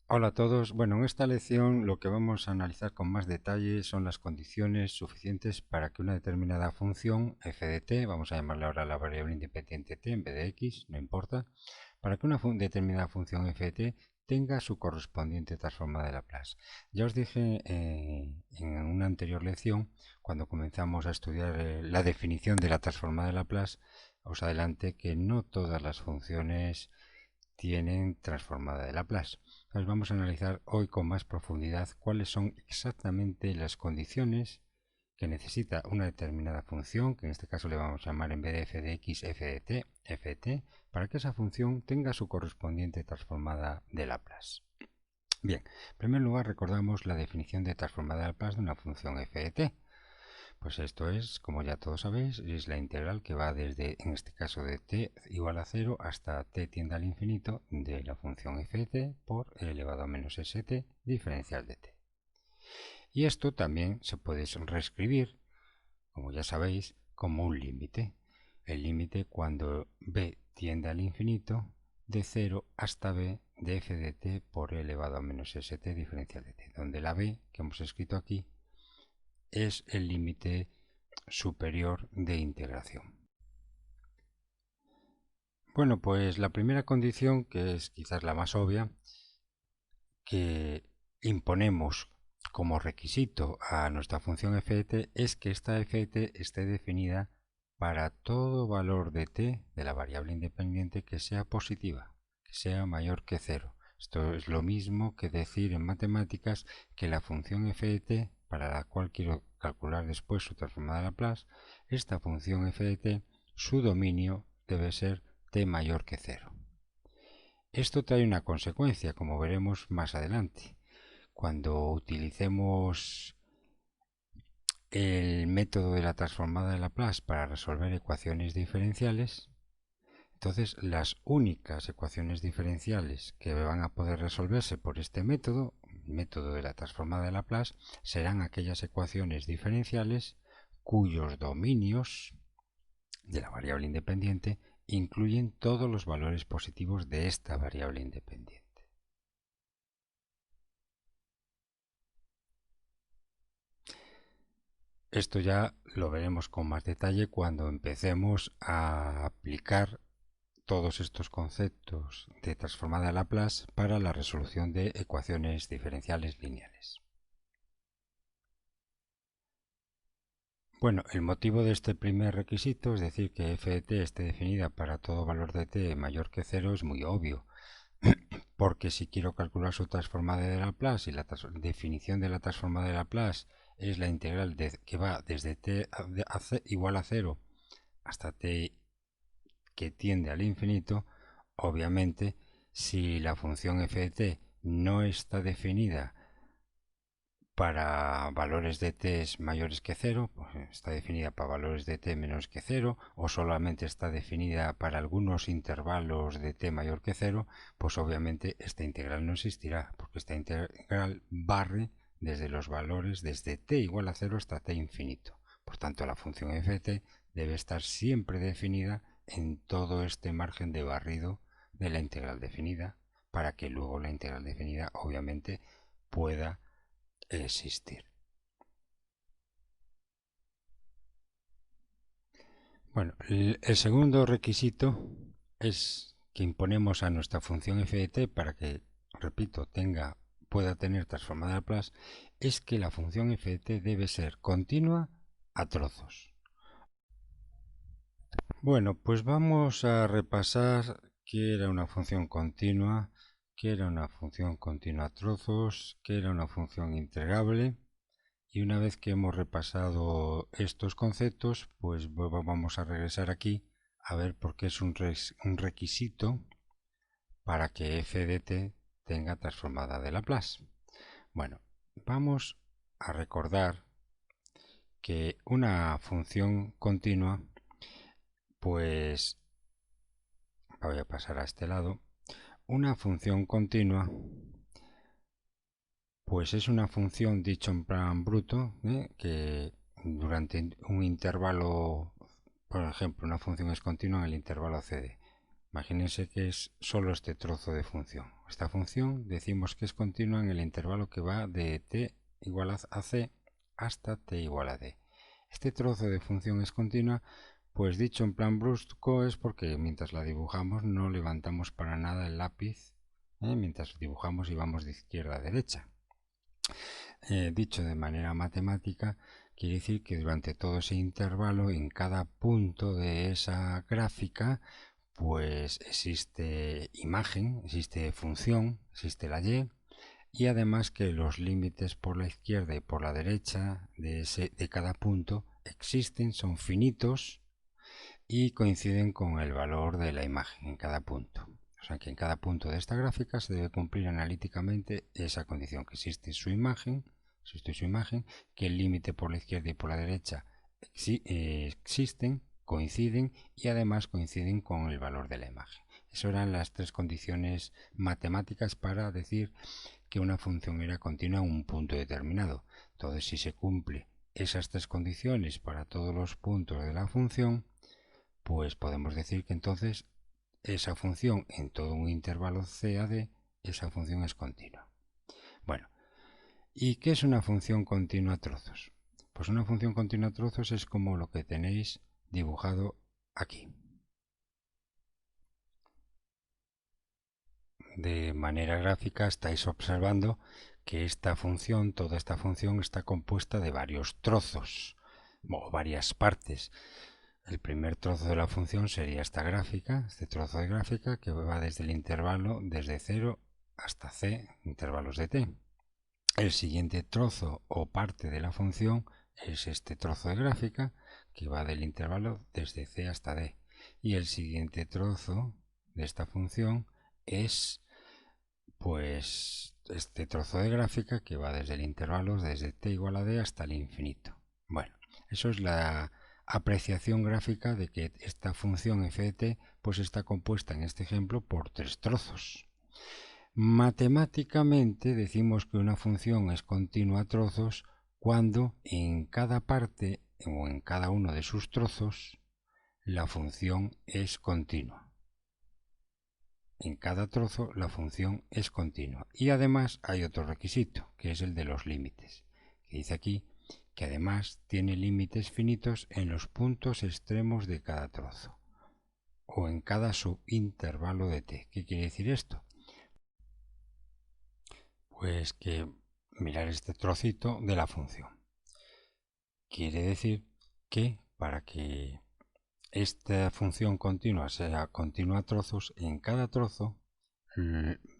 Hola a todos. Bueno, en esta lección lo que vamos a analizar con más detalle son las condiciones suficientes para que una determinada función f de t, vamos a llamarle ahora la variable independiente t en vez de x, no importa, para que una determinada función f de t tenga su correspondiente transformada de Laplace. Ya os dije en una anterior lección, cuando comenzamos a estudiar la definición de la transformada de Laplace, os adelante que no todas las funciones tienen transformada de Laplace. Entonces vamos a analizar hoy con más profundidad cuáles son exactamente las condiciones que necesita una determinada función, que en este caso le vamos a llamar en vez de f de x, f de t, para que esa función tenga su correspondiente transformada de Laplace. Bien, en primer lugar recordamos la definición de transformada de Laplace de una función f de t. Pues esto es, como ya todos sabéis, es la integral que va desde, en este caso, de t igual a 0 hasta t tiende al infinito de la función f de t por e elevado a menos st diferencial de t. Y esto también se puede reescribir, como ya sabéis, como un límite. El límite cuando b tiende al infinito de 0 hasta b de f de t por e elevado a menos st diferencial de t, donde la b que hemos escrito aquí es el límite superior de integración. Bueno, pues la primera condición, que es quizás la más obvia, que imponemos como requisito a nuestra función f de t es que esta f de t esté definida para todo valor de t de la variable independiente que sea positiva, que sea mayor que 0. Esto es lo mismo que decir en matemáticas que la función f de t, para la cual quiero calcular después su transformada de Laplace, esta función f de t, su dominio debe ser t mayor que 0. Esto trae una consecuencia, como veremos más adelante. Cuando utilicemos el método de la transformada de Laplace para resolver ecuaciones diferenciales, entonces las únicas ecuaciones diferenciales que van a poder resolverse por este método, el método de la transformada de Laplace, serán aquellas ecuaciones diferenciales cuyos dominios de la variable independiente incluyen todos los valores positivos de esta variable independiente. Esto ya lo veremos con más detalle cuando empecemos a aplicar todos estos conceptos de transformada de Laplace para la resolución de ecuaciones diferenciales lineales. Bueno, el motivo de este primer requisito, es decir, que f de t esté definida para todo valor de t mayor que 0, es muy obvio, porque si quiero calcular su transformada de Laplace y la definición de la transformada de Laplace es la integral que va desde t igual a 0 hasta t que tiende al infinito, obviamente si la función f de t no está definida para valores de t mayores que 0, pues está definida para valores de t menos que 0, o solamente está definida para algunos intervalos de t mayor que 0, pues obviamente esta integral no existirá, porque esta integral barre desde los valores desde t igual a 0 hasta t infinito. Por tanto, la función f de t debe estar siempre definida en todo este margen de barrido de la integral definida, para que luego la integral definida obviamente pueda existir. Bueno, el segundo requisito es que imponemos a nuestra función f de t para que, repito, pueda tener transformada de Laplace, es que la función f de t debe ser continua a trozos. Bueno, pues vamos a repasar qué era una función continua, qué era una función continua a trozos, qué era una función integrable. Y una vez que hemos repasado estos conceptos, pues vamos a regresar aquí a ver por qué es un requisito para que f de t tenga transformada de Laplace. Bueno, vamos a recordar que una función continua, pues voy a pasar a este lado, una función continua pues es una función, dicho en plan bruto, que durante un intervalo, por ejemplo, una función es continua en el intervalo CD. Imagínense que es solo este trozo de función. Esta función decimos que es continua en el intervalo que va de t igual a c hasta t igual a d. Este trozo de función es continua, pues dicho en plan brusco es porque mientras la dibujamos no levantamos para nada el lápiz, mientras dibujamos y vamos de izquierda a derecha. Dicho de manera matemática, quiere decir que durante todo ese intervalo, en cada punto de esa gráfica, pues existe imagen, existe función, existe la y además que los límites por la izquierda y por la derecha de cada punto existen, son finitos y coinciden con el valor de la imagen en cada punto. O sea que en cada punto de esta gráfica se debe cumplir analíticamente esa condición, que existe su imagen, que el límite por la izquierda y por la derecha existen, coinciden y además coinciden con el valor de la imagen. Esas eran las tres condiciones matemáticas para decir que una función era continua en un punto determinado. Entonces, si se cumple esas tres condiciones para todos los puntos de la función, pues podemos decir que entonces esa función en todo un intervalo CAD, esa función es continua. Bueno, ¿y qué es una función continua a trozos? Pues una función continua a trozos es como lo que tenéis dibujado aquí. De manera gráfica estáis observando que esta función, toda esta función está compuesta de varios trozos o varias partes. El primer trozo de la función sería esta gráfica, este trozo de gráfica que va desde el intervalo desde 0 hasta c, intervalos de t. El siguiente trozo o parte de la función es este trozo de gráfica que va del intervalo desde c hasta d. Y el siguiente trozo de esta función es pues este trozo de gráfica que va desde el intervalo desde t igual a d hasta el infinito. Bueno, eso es la apreciación gráfica de que esta función f de t pues está compuesta en este ejemplo por tres trozos. Matemáticamente decimos que una función es continua a trozos cuando en cada parte o en cada uno de sus trozos la función es continua. En cada trozo la función es continua. Y además hay otro requisito, que es el de los límites, que dice aquí que además tiene límites finitos en los puntos extremos de cada trozo o en cada subintervalo de t. ¿Qué quiere decir esto? Pues que mirar este trocito de la función. Quiere decir que para que esta función continua sea continua a trozos, en cada trozo,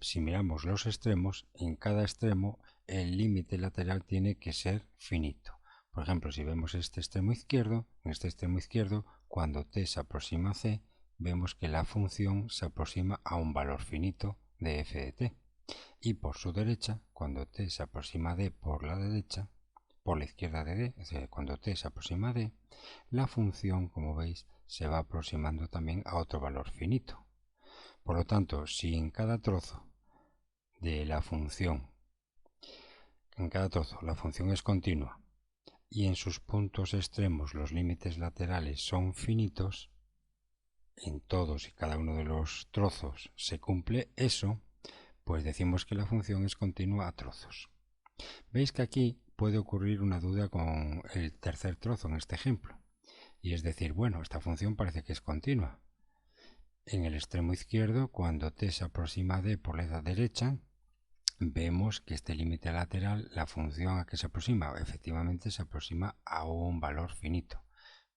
si miramos los extremos, en cada extremo el límite lateral tiene que ser finito. Por ejemplo, si vemos este extremo izquierdo, en este extremo izquierdo, cuando t se aproxima a c, vemos que la función se aproxima a un valor finito de f de t. Y por su derecha, cuando t se aproxima a d por la derecha, por la izquierda de d, es decir, cuando t se aproxima a d, la función, como veis, se va aproximando también a otro valor finito. Por lo tanto, si en cada trozo de la función, la función es continua y en sus puntos extremos los límites laterales son finitos, en todos y cada uno de los trozos se cumple eso, pues decimos que la función es continua a trozos. Veis que aquí puede ocurrir una duda con el tercer trozo en este ejemplo. Y es decir, bueno, esta función parece que es continua. En el extremo izquierdo, cuando t se aproxima a d por la derecha, vemos que este límite lateral, la función a que se aproxima, efectivamente se aproxima a un valor finito.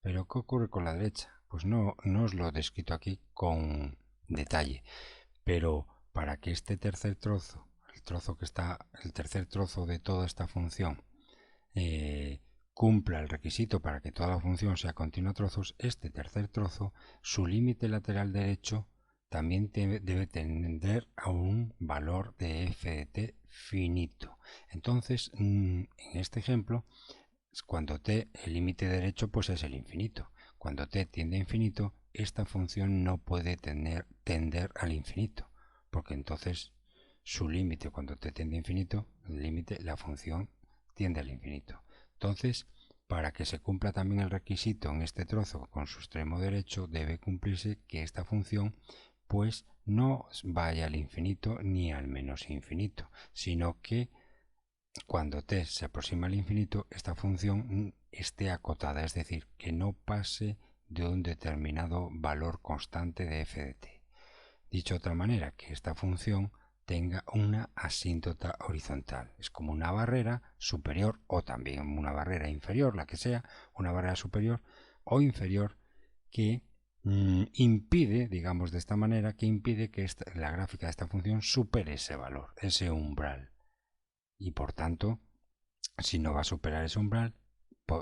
Pero ¿qué ocurre con la derecha? Pues no os lo he descrito aquí con detalle. Pero para que este tercer trozo, el tercer trozo de toda esta función, cumpla el requisito para que toda la función sea continua a trozos, este tercer trozo, su límite lateral derecho también debe tender a un valor de f de t finito. Entonces, en este ejemplo, cuando t, el límite derecho pues es el infinito. Cuando t tiende a infinito, esta función no puede tender al infinito, porque entonces su límite, cuando t tiende a infinito, el límite, la función tiende al infinito. Entonces, para que se cumpla también el requisito en este trozo con su extremo derecho, debe cumplirse que esta función pues no vaya al infinito ni al menos infinito, sino que cuando t se aproxima al infinito, esta función esté acotada, es decir, que no pase de un determinado valor constante de f de t. Dicho de otra manera, que esta función tenga una asíntota horizontal. Es como una barrera superior o también una barrera inferior, la que sea, una barrera superior o inferior que impide, digamos de esta manera, que impide que la gráfica de esta función supere ese valor, ese umbral. Y por tanto, si no va a superar ese umbral,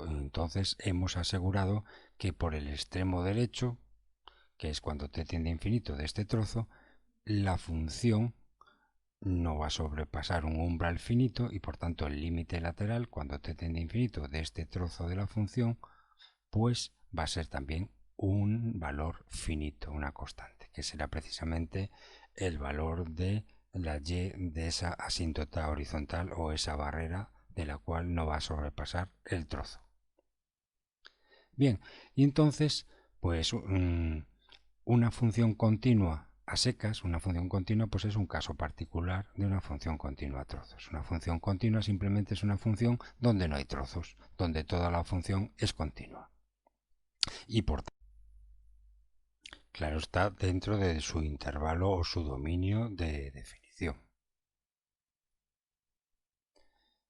entonces hemos asegurado que por el extremo derecho, que es cuando t tiende a infinito de este trozo, la función no va a sobrepasar un umbral finito y por tanto el límite lateral cuando t tiende a infinito de este trozo de la función pues va a ser también un valor finito, una constante, que será precisamente el valor de la y de esa asíntota horizontal o esa barrera de la cual no va a sobrepasar el trozo. Bien, y entonces pues una función continua a secas, una función continua pues es un caso particular de una función continua a trozos. Una función continua simplemente es una función donde no hay trozos, donde toda la función es continua. Y por tanto, claro, está dentro de su intervalo o su dominio de definición.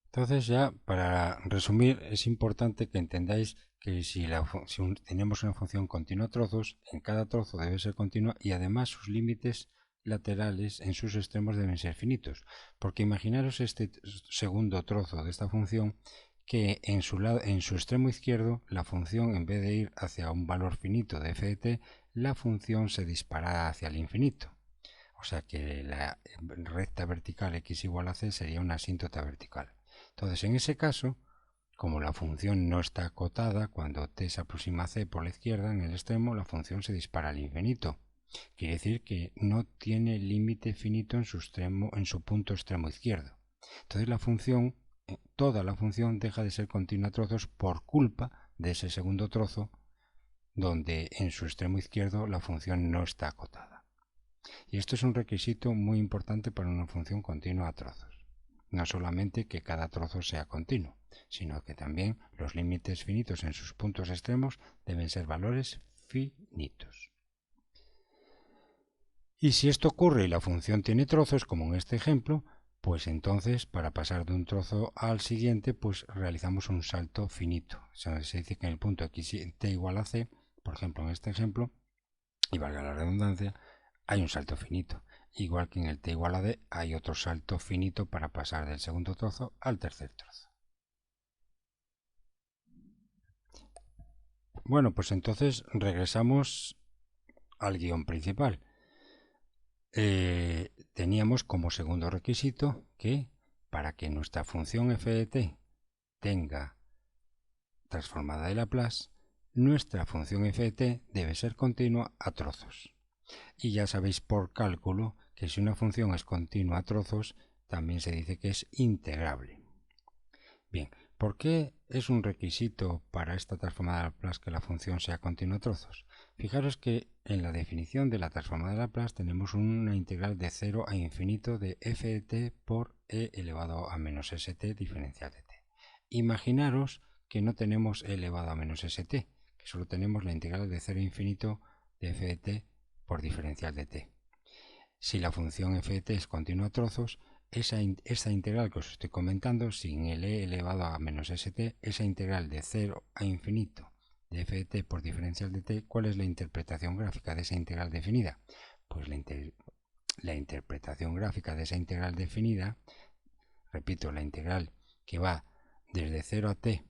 Entonces ya, para resumir, es importante que entendáis que si tenemos una función continua a trozos, en cada trozo debe ser continua y además sus límites laterales en sus extremos deben ser finitos. Porque imaginaros este segundo trozo de esta función que en su extremo izquierdo la función, en vez de ir hacia un valor finito de f de t, la función se dispara hacia el infinito. O sea que la recta vertical x igual a c sería una asíntota vertical. Entonces, en ese caso, como la función no está acotada, cuando t se aproxima a c por la izquierda, en el extremo, la función se dispara al infinito. Quiere decir que no tiene límite finito en su punto extremo izquierdo. Entonces, toda la función deja de ser continua a trozos por culpa de ese segundo trozo, donde en su extremo izquierdo la función no está acotada. Y esto es un requisito muy importante para una función continua a trozos. No solamente que cada trozo sea continuo, sino que también los límites finitos en sus puntos extremos deben ser valores finitos. Y si esto ocurre y la función tiene trozos, como en este ejemplo, pues entonces para pasar de un trozo al siguiente, pues realizamos un salto finito. O sea, se dice que en el punto x t igual a c, por ejemplo en este ejemplo, y valga la redundancia, hay un salto finito. Igual que en el t igual a d hay otro salto finito para pasar del segundo trozo al tercer trozo. Bueno, pues entonces regresamos al guión principal. Teníamos como segundo requisito que para que nuestra función f de t tenga transformada de Laplace, nuestra función f de t debe ser continua a trozos. Y ya sabéis por cálculo que si una función es continua a trozos, también se dice que es integrable. Bien, ¿por qué es un requisito para esta transformada de Laplace que la función sea continua a trozos? Fijaros que en la definición de la transformada de Laplace tenemos una integral de 0 a infinito de f de t por e elevado a menos st diferencial de t. Imaginaros que no tenemos e elevado a menos st, que solo tenemos la integral de 0 a infinito de f de t por diferencial de t. Si la función f de t es continua a trozos, esa integral que os estoy comentando, sin el e elevado a menos st, esa integral de 0 a infinito de f de t por diferencial de t, ¿cuál es la interpretación gráfica de esa integral definida? Pues la interpretación gráfica de esa integral definida, repito, la integral que va desde 0 a t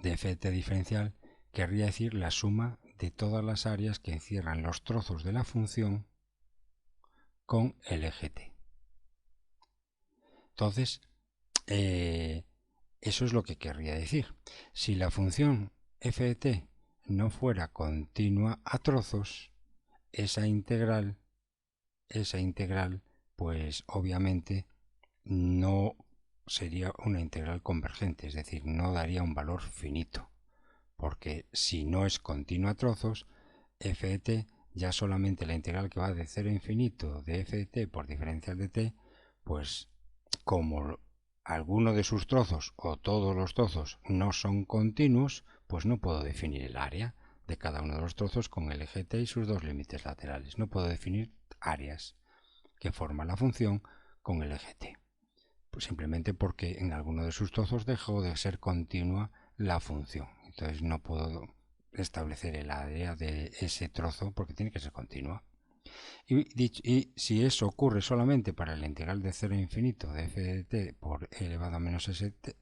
de f de t diferencial, querría decir la suma de todas las áreas que encierran los trozos de la función con el eje t. Entonces, eso es lo que querría decir. Si la función f de t no fuera continua a trozos, esa integral, pues obviamente no sería una integral convergente, es decir, no daría un valor finito, porque si no es continua a trozos, f de t ya solamente la integral que va de 0 a infinito de f de t por diferencial de t, pues como alguno de sus trozos o todos los trozos no son continuos, pues no puedo definir el área de cada uno de los trozos con el eje t y sus dos límites laterales. No puedo definir áreas que forman la función con el eje t. Pues simplemente porque en alguno de sus trozos dejó de ser continua la función. Entonces no puedo establecer el área de ese trozo porque tiene que ser continua. Y si eso ocurre solamente para la integral de 0 a infinito de f de t por e elevado a menos st,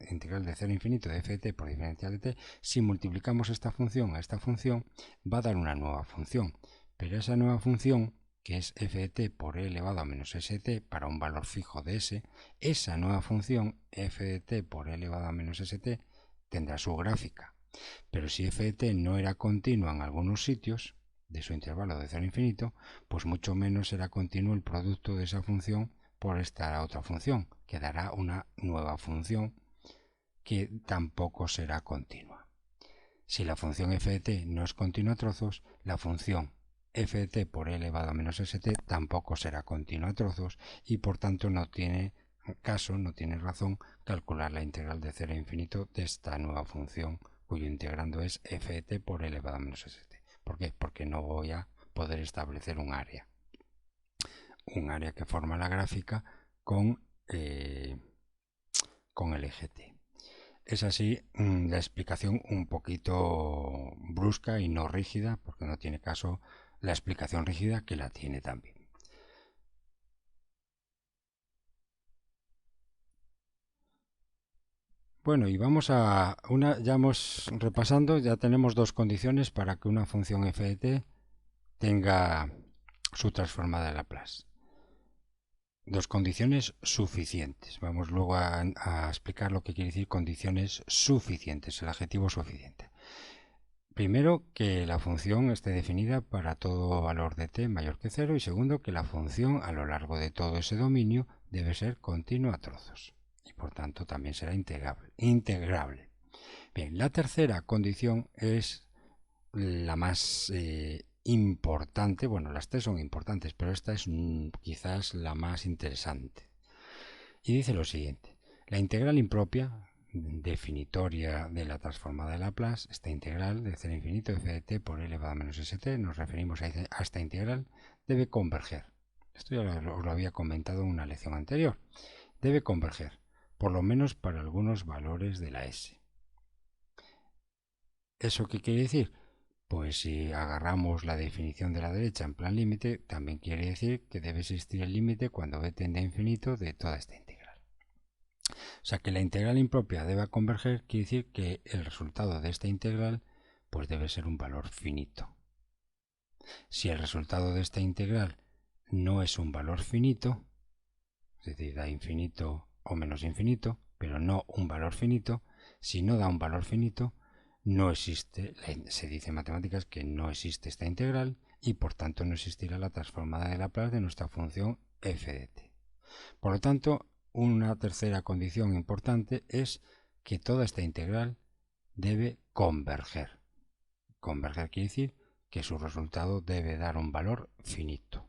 integral de 0 a infinito de f de t por diferencial de t, si multiplicamos esta función a esta función, va a dar una nueva función. Pero esa nueva función, que es f de t por e elevado a menos st para un valor fijo de s, esa nueva función, f de t por e elevado a menos st, tendrá su gráfica. Pero si f de t no era continua en algunos sitios de su intervalo de 0 a infinito, pues mucho menos será continuo el producto de esa función por esta otra función, que dará una nueva función que tampoco será continua. Si la función f de t no es continua a trozos, la función f de t por e elevado a menos st tampoco será continua a trozos y por tanto no tiene caso, no tiene razón calcular la integral de 0 a infinito de esta nueva función cuyo integrando es f de t por e elevado a menos st. ¿Por qué? Porque no voy a poder establecer un área que forma la gráfica con el eje t. Es así la explicación un poquito brusca y no rígida, porque no tiene caso la explicación rígida que la tiene también. Bueno, y vamos a ya hemos repasando, ya tenemos dos condiciones para que una función f de t tenga su transformada de Laplace. Dos condiciones suficientes. Vamos luego a explicar lo que quiere decir condiciones suficientes, el adjetivo suficiente. Primero, que la función esté definida para todo valor de t mayor que 0 y segundo, que la función a lo largo de todo ese dominio debe ser continua a trozos y por tanto también será integrable. Bien, la tercera condición es la más importante. Bueno, las tres son importantes, pero esta es quizás la más interesante. Y dice lo siguiente: la integral impropia definitoria de la transformada de Laplace, esta integral de 0 a infinito f de t por e elevado a menos st, nos referimos a esta integral, debe converger. Esto ya os lo había comentado en una lección anterior. Debe converger, por lo menos para algunos valores de la s. ¿Eso qué quiere decir? Pues si agarramos la definición de la derecha en plan límite, también quiere decir que debe existir el límite cuando b tiende a infinito de toda esta integral. O sea que la integral impropia debe converger, quiere decir que el resultado de esta integral pues debe ser un valor finito. Si el resultado de esta integral no es un valor finito, es decir, da infinito o menos infinito, pero no un valor finito, si no da un valor finito, no existe, se dice en matemáticas que no existe esta integral y por tanto no existirá la transformada de Laplace de nuestra función f de t. Por lo tanto, una tercera condición importante es que toda esta integral debe converger. Converger quiere decir que su resultado debe dar un valor finito.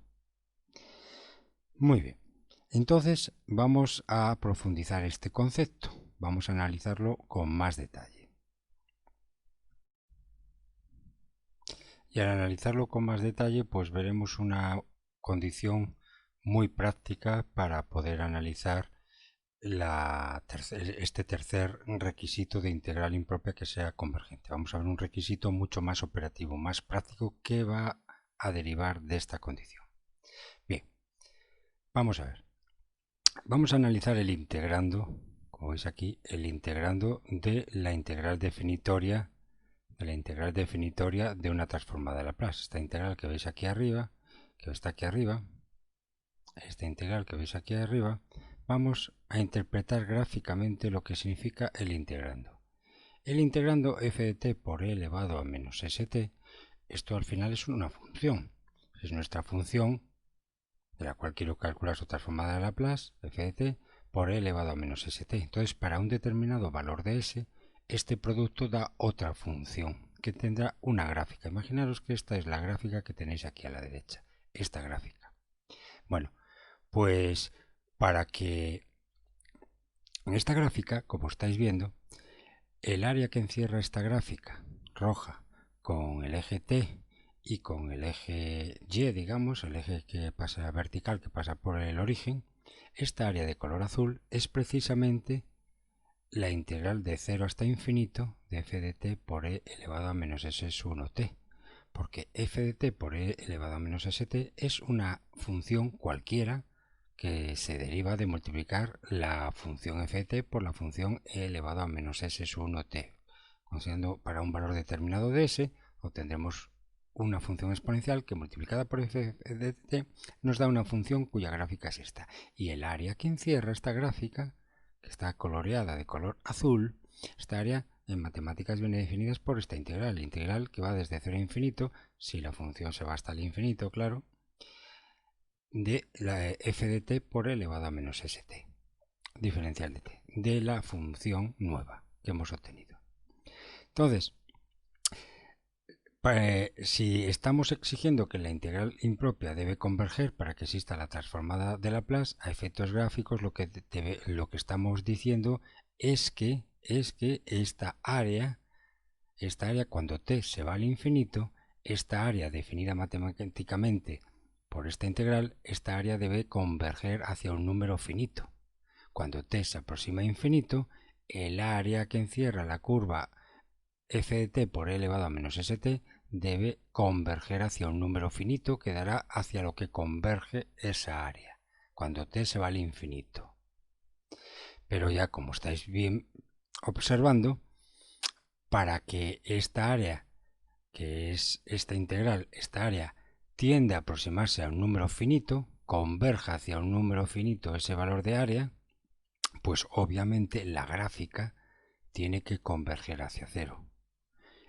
Muy bien, entonces vamos a profundizar este concepto. Vamos a analizarlo con más detalle. Y al analizarlo con más detalle, pues veremos una condición muy práctica para poder analizar este tercer requisito de integral impropia que sea convergente. Vamos a ver un requisito mucho más operativo, más práctico, que va a derivar de esta condición. Bien, vamos a ver. Vamos a analizar el integrando, como veis aquí, el integrando de la integral definitoria de una transformada de Laplace. Esta integral que veis aquí arriba, esta integral que veis aquí arriba, vamos a interpretar gráficamente lo que significa el integrando. El integrando f de t por e elevado a menos st, esto al final es una función. Es nuestra función de la cual quiero calcular su transformada de Laplace, f de t, por e elevado a menos st. Entonces, para un determinado valor de s, este producto da otra función. que tendrá una gráfica. Imaginaros que esta es la gráfica que tenéis aquí a la derecha, esta gráfica. Bueno, pues para que en esta gráfica, como estáis viendo, el área que encierra esta gráfica roja con el eje T y con el eje Y, digamos, el eje que pasa vertical, que pasa por el origen, esta área de color azul es precisamente la integral de 0 hasta infinito de f de t por e elevado a menos s1t, porque f de t por e elevado a menos st es una función cualquiera que se deriva de multiplicar la función f de t por la función e elevado a menos s1t. Considerando para un valor determinado de s, obtendremos una función exponencial que multiplicada por f de t nos da una función cuya gráfica es esta. Y el área que encierra esta gráfica, que está coloreada de color azul, esta área en matemáticas viene definida por esta integral que va desde 0 a infinito, si la función se va hasta el infinito, claro, de la f de t por e elevado a menos st, diferencial de t, de la función nueva que hemos obtenido. Entonces, si estamos exigiendo que la integral impropia debe converger para que exista la transformada de Laplace, a efectos gráficos lo que estamos diciendo es que esta área cuando t se va al infinito, esta área definida matemáticamente por esta integral, esta área debe converger hacia un número finito. Cuando t se aproxima a infinito, el área que encierra la curva f de t por e elevado a menos st debe converger hacia un número finito que dará hacia lo que converge esa área, cuando t se va al infinito. Pero ya como estáis bien observando, para que esta área, que es esta integral, esta área tiende a aproximarse a un número finito, converja hacia un número finito ese valor de área, pues obviamente la gráfica tiene que converger hacia cero.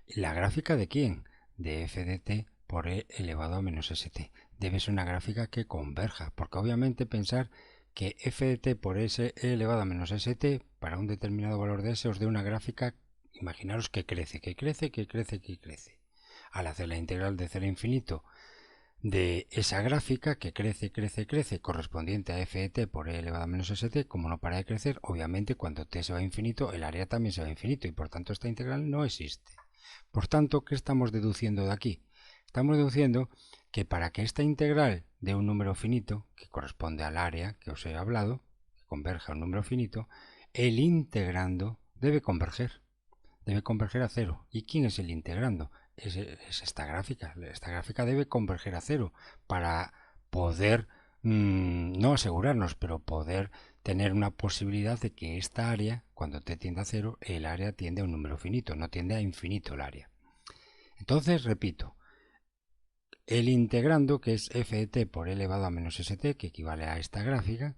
¿La gráfica de quién? De f de t por e elevado a menos st. Debe ser una gráfica que converja, porque obviamente pensar que f de t por e elevado a menos st para un determinado valor de s os dé una gráfica, imaginaros que crece. Al hacer la integral de 0 a infinito de esa gráfica que crece, correspondiente a f de t por e elevado a menos st, como no para de crecer, obviamente cuando t se va a infinito, el área también se va a infinito y por tanto esta integral no existe. Por tanto, ¿qué estamos deduciendo de aquí? Estamos deduciendo que para que esta integral de un número finito, que corresponde al área que os he hablado, que converja a un número finito, el integrando debe converger a cero. ¿Y quién es el integrando? Es esta gráfica. Esta gráfica debe converger a cero para poder, no asegurarnos, pero poder tener una posibilidad de que esta área, cuando t tiende a cero, el área tiende a un número finito, no tiende a infinito el área. Entonces, repito, el integrando, que es f de t por e elevado a menos st, que equivale a esta gráfica,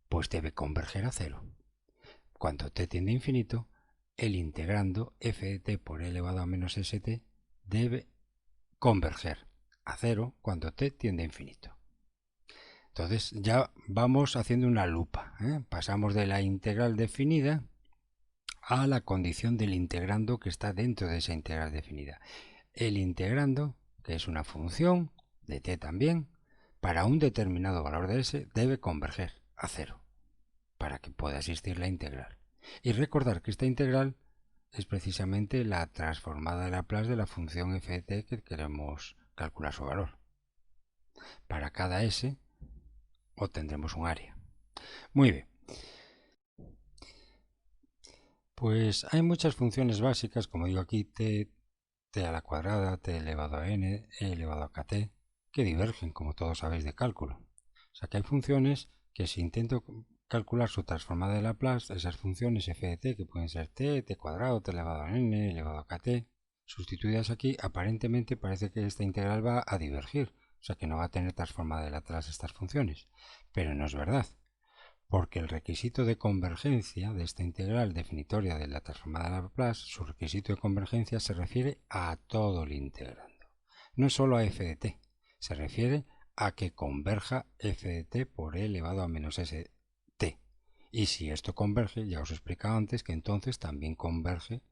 pues debe converger a cero. Cuando t tiende a infinito, el integrando f de t por e elevado a menos st debe converger a cero cuando t tiende a infinito. Entonces ya vamos haciendo una lupa, ¿eh? Pasamos de la integral definida a la condición del integrando que está dentro de esa integral definida. El integrando, que es una función de t también, para un determinado valor de s debe converger a cero para que pueda existir la integral. Y recordar que esta integral es precisamente la transformada de Laplace de la función f de t que queremos calcular su valor. Para cada s obtendremos un área. Muy bien. Pues hay muchas funciones básicas, como digo aquí, t a la cuadrada, t elevado a n, e elevado a kt, que divergen, como todos sabéis, de cálculo. O sea que hay funciones que si intento calcular su transformada de Laplace, esas funciones f de t, que pueden ser t cuadrado, t elevado a n, elevado a kt, sustituidas aquí, aparentemente parece que esta integral va a divergir, o sea que no va a tener transformada de Laplace estas funciones. Pero no es verdad, porque el requisito de convergencia de esta integral definitoria de la transformada de Laplace, su requisito de convergencia se refiere a todo el integrando, no solo a f de t, se refiere a que converja f de t por e elevado a menos st. Y si esto converge, ya os he explicado antes que entonces también converge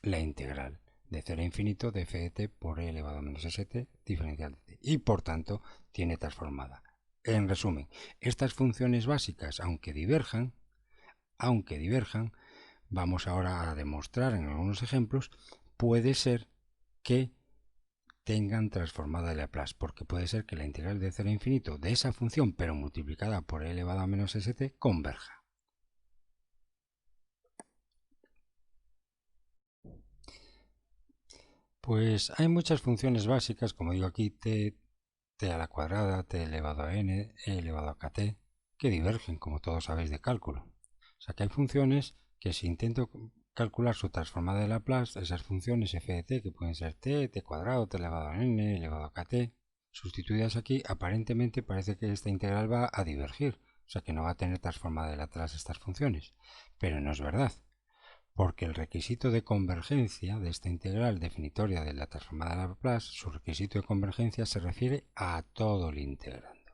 la integral de 0 a infinito de f de t por e elevado a menos st diferencial de t. Y por tanto tiene transformada. En resumen, estas funciones básicas, aunque diverjan, vamos ahora a demostrar en algunos ejemplos, puede ser que tengan transformada de Laplace, porque puede ser que la integral de 0 a infinito de esa función, pero multiplicada por e elevado a menos st, converja. Pues hay muchas funciones básicas, como digo aquí, t a la cuadrada, t elevado a n, e elevado a kt, que divergen, como todos sabéis, de cálculo. O sea que hay funciones que si intento calcular su transformada de Laplace, esas funciones f de t, que pueden ser t cuadrado, t elevado a n, elevado a kt, sustituidas aquí, aparentemente parece que esta integral va a divergir, o sea que no va a tener transformada de Laplace estas funciones, pero no es verdad, porque el requisito de convergencia de esta integral definitoria de la transformada de Laplace, su requisito de convergencia se refiere a todo el integrando,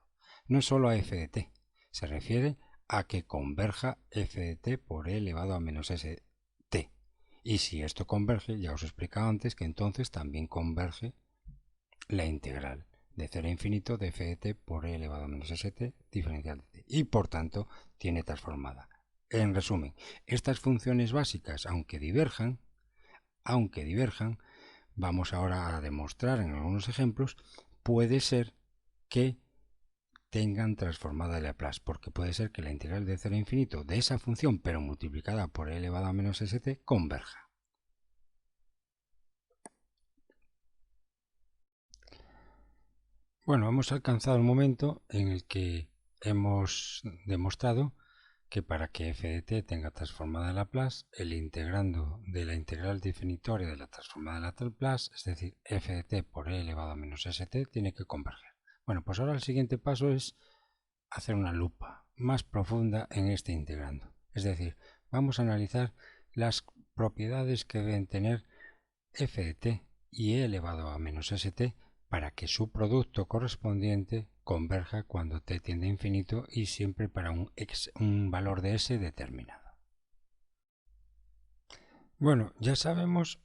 no solo a f de t, se refiere a que converja f de t por e elevado a menos st. Y si esto converge, ya os he explicado antes que entonces también converge la integral de 0 a infinito de f de t por e elevado a menos st diferencial de t. Y por tanto tiene transformada. En resumen, estas funciones básicas, aunque diverjan, vamos ahora a demostrar en algunos ejemplos, puede ser que tengan transformada de Laplace, porque puede ser que la integral de 0 a infinito de esa función, pero multiplicada por e elevado a menos st, converja. Bueno, hemos alcanzado el momento en el que hemos demostrado que para que f de t tenga transformada de Laplace, el integrando de la integral definitoria de la transformada de Laplace, es decir, f de t por e elevado a menos st, tiene que converger. Bueno, pues ahora el siguiente paso es hacer una lupa más profunda en este integrando. Es decir, vamos a analizar las propiedades que deben tener f de t y e elevado a menos st para que su producto correspondiente converja cuando t tiende a infinito y siempre para un valor de s determinado. Bueno, ya sabemos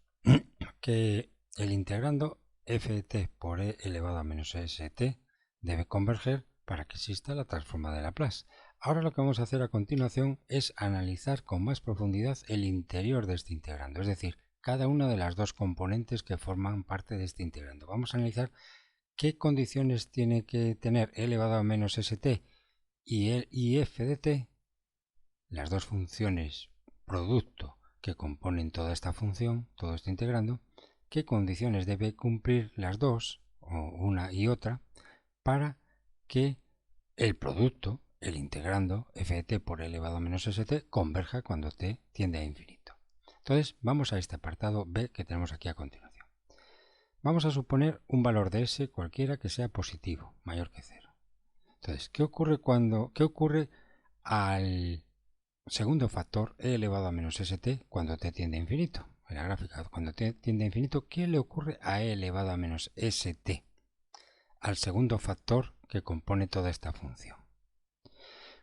que el integrando f de t por e elevado a menos st debe converger para que exista la transformada de Laplace. Ahora lo que vamos a hacer a continuación es analizar con más profundidad el interior de este integrando, es decir, cada una de las dos componentes que forman parte de este integrando. Vamos a analizar qué condiciones tiene que tener e elevado a menos st y f de t, las dos funciones producto que componen toda esta función, todo este integrando, qué condiciones debe cumplir las dos, o una y otra, para que el producto, el integrando f de t por e elevado a menos st, converja cuando t tiende a infinito. Entonces vamos a este apartado B que tenemos aquí a continuación. Vamos a suponer un valor de s cualquiera que sea positivo, mayor que 0. Entonces, ¿qué ocurre al segundo factor e elevado a menos st cuando t tiende a infinito? En la gráfica, cuando t tiende a infinito, ¿qué le ocurre a e elevado a menos st? Al segundo factor que compone toda esta función.